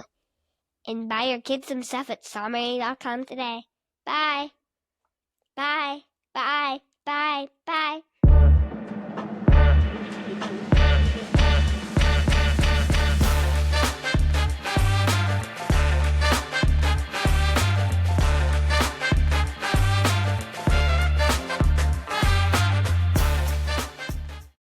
And buy your kids some stuff at SHAmory.com today. Bye. Bye. Bye. Bye. Bye.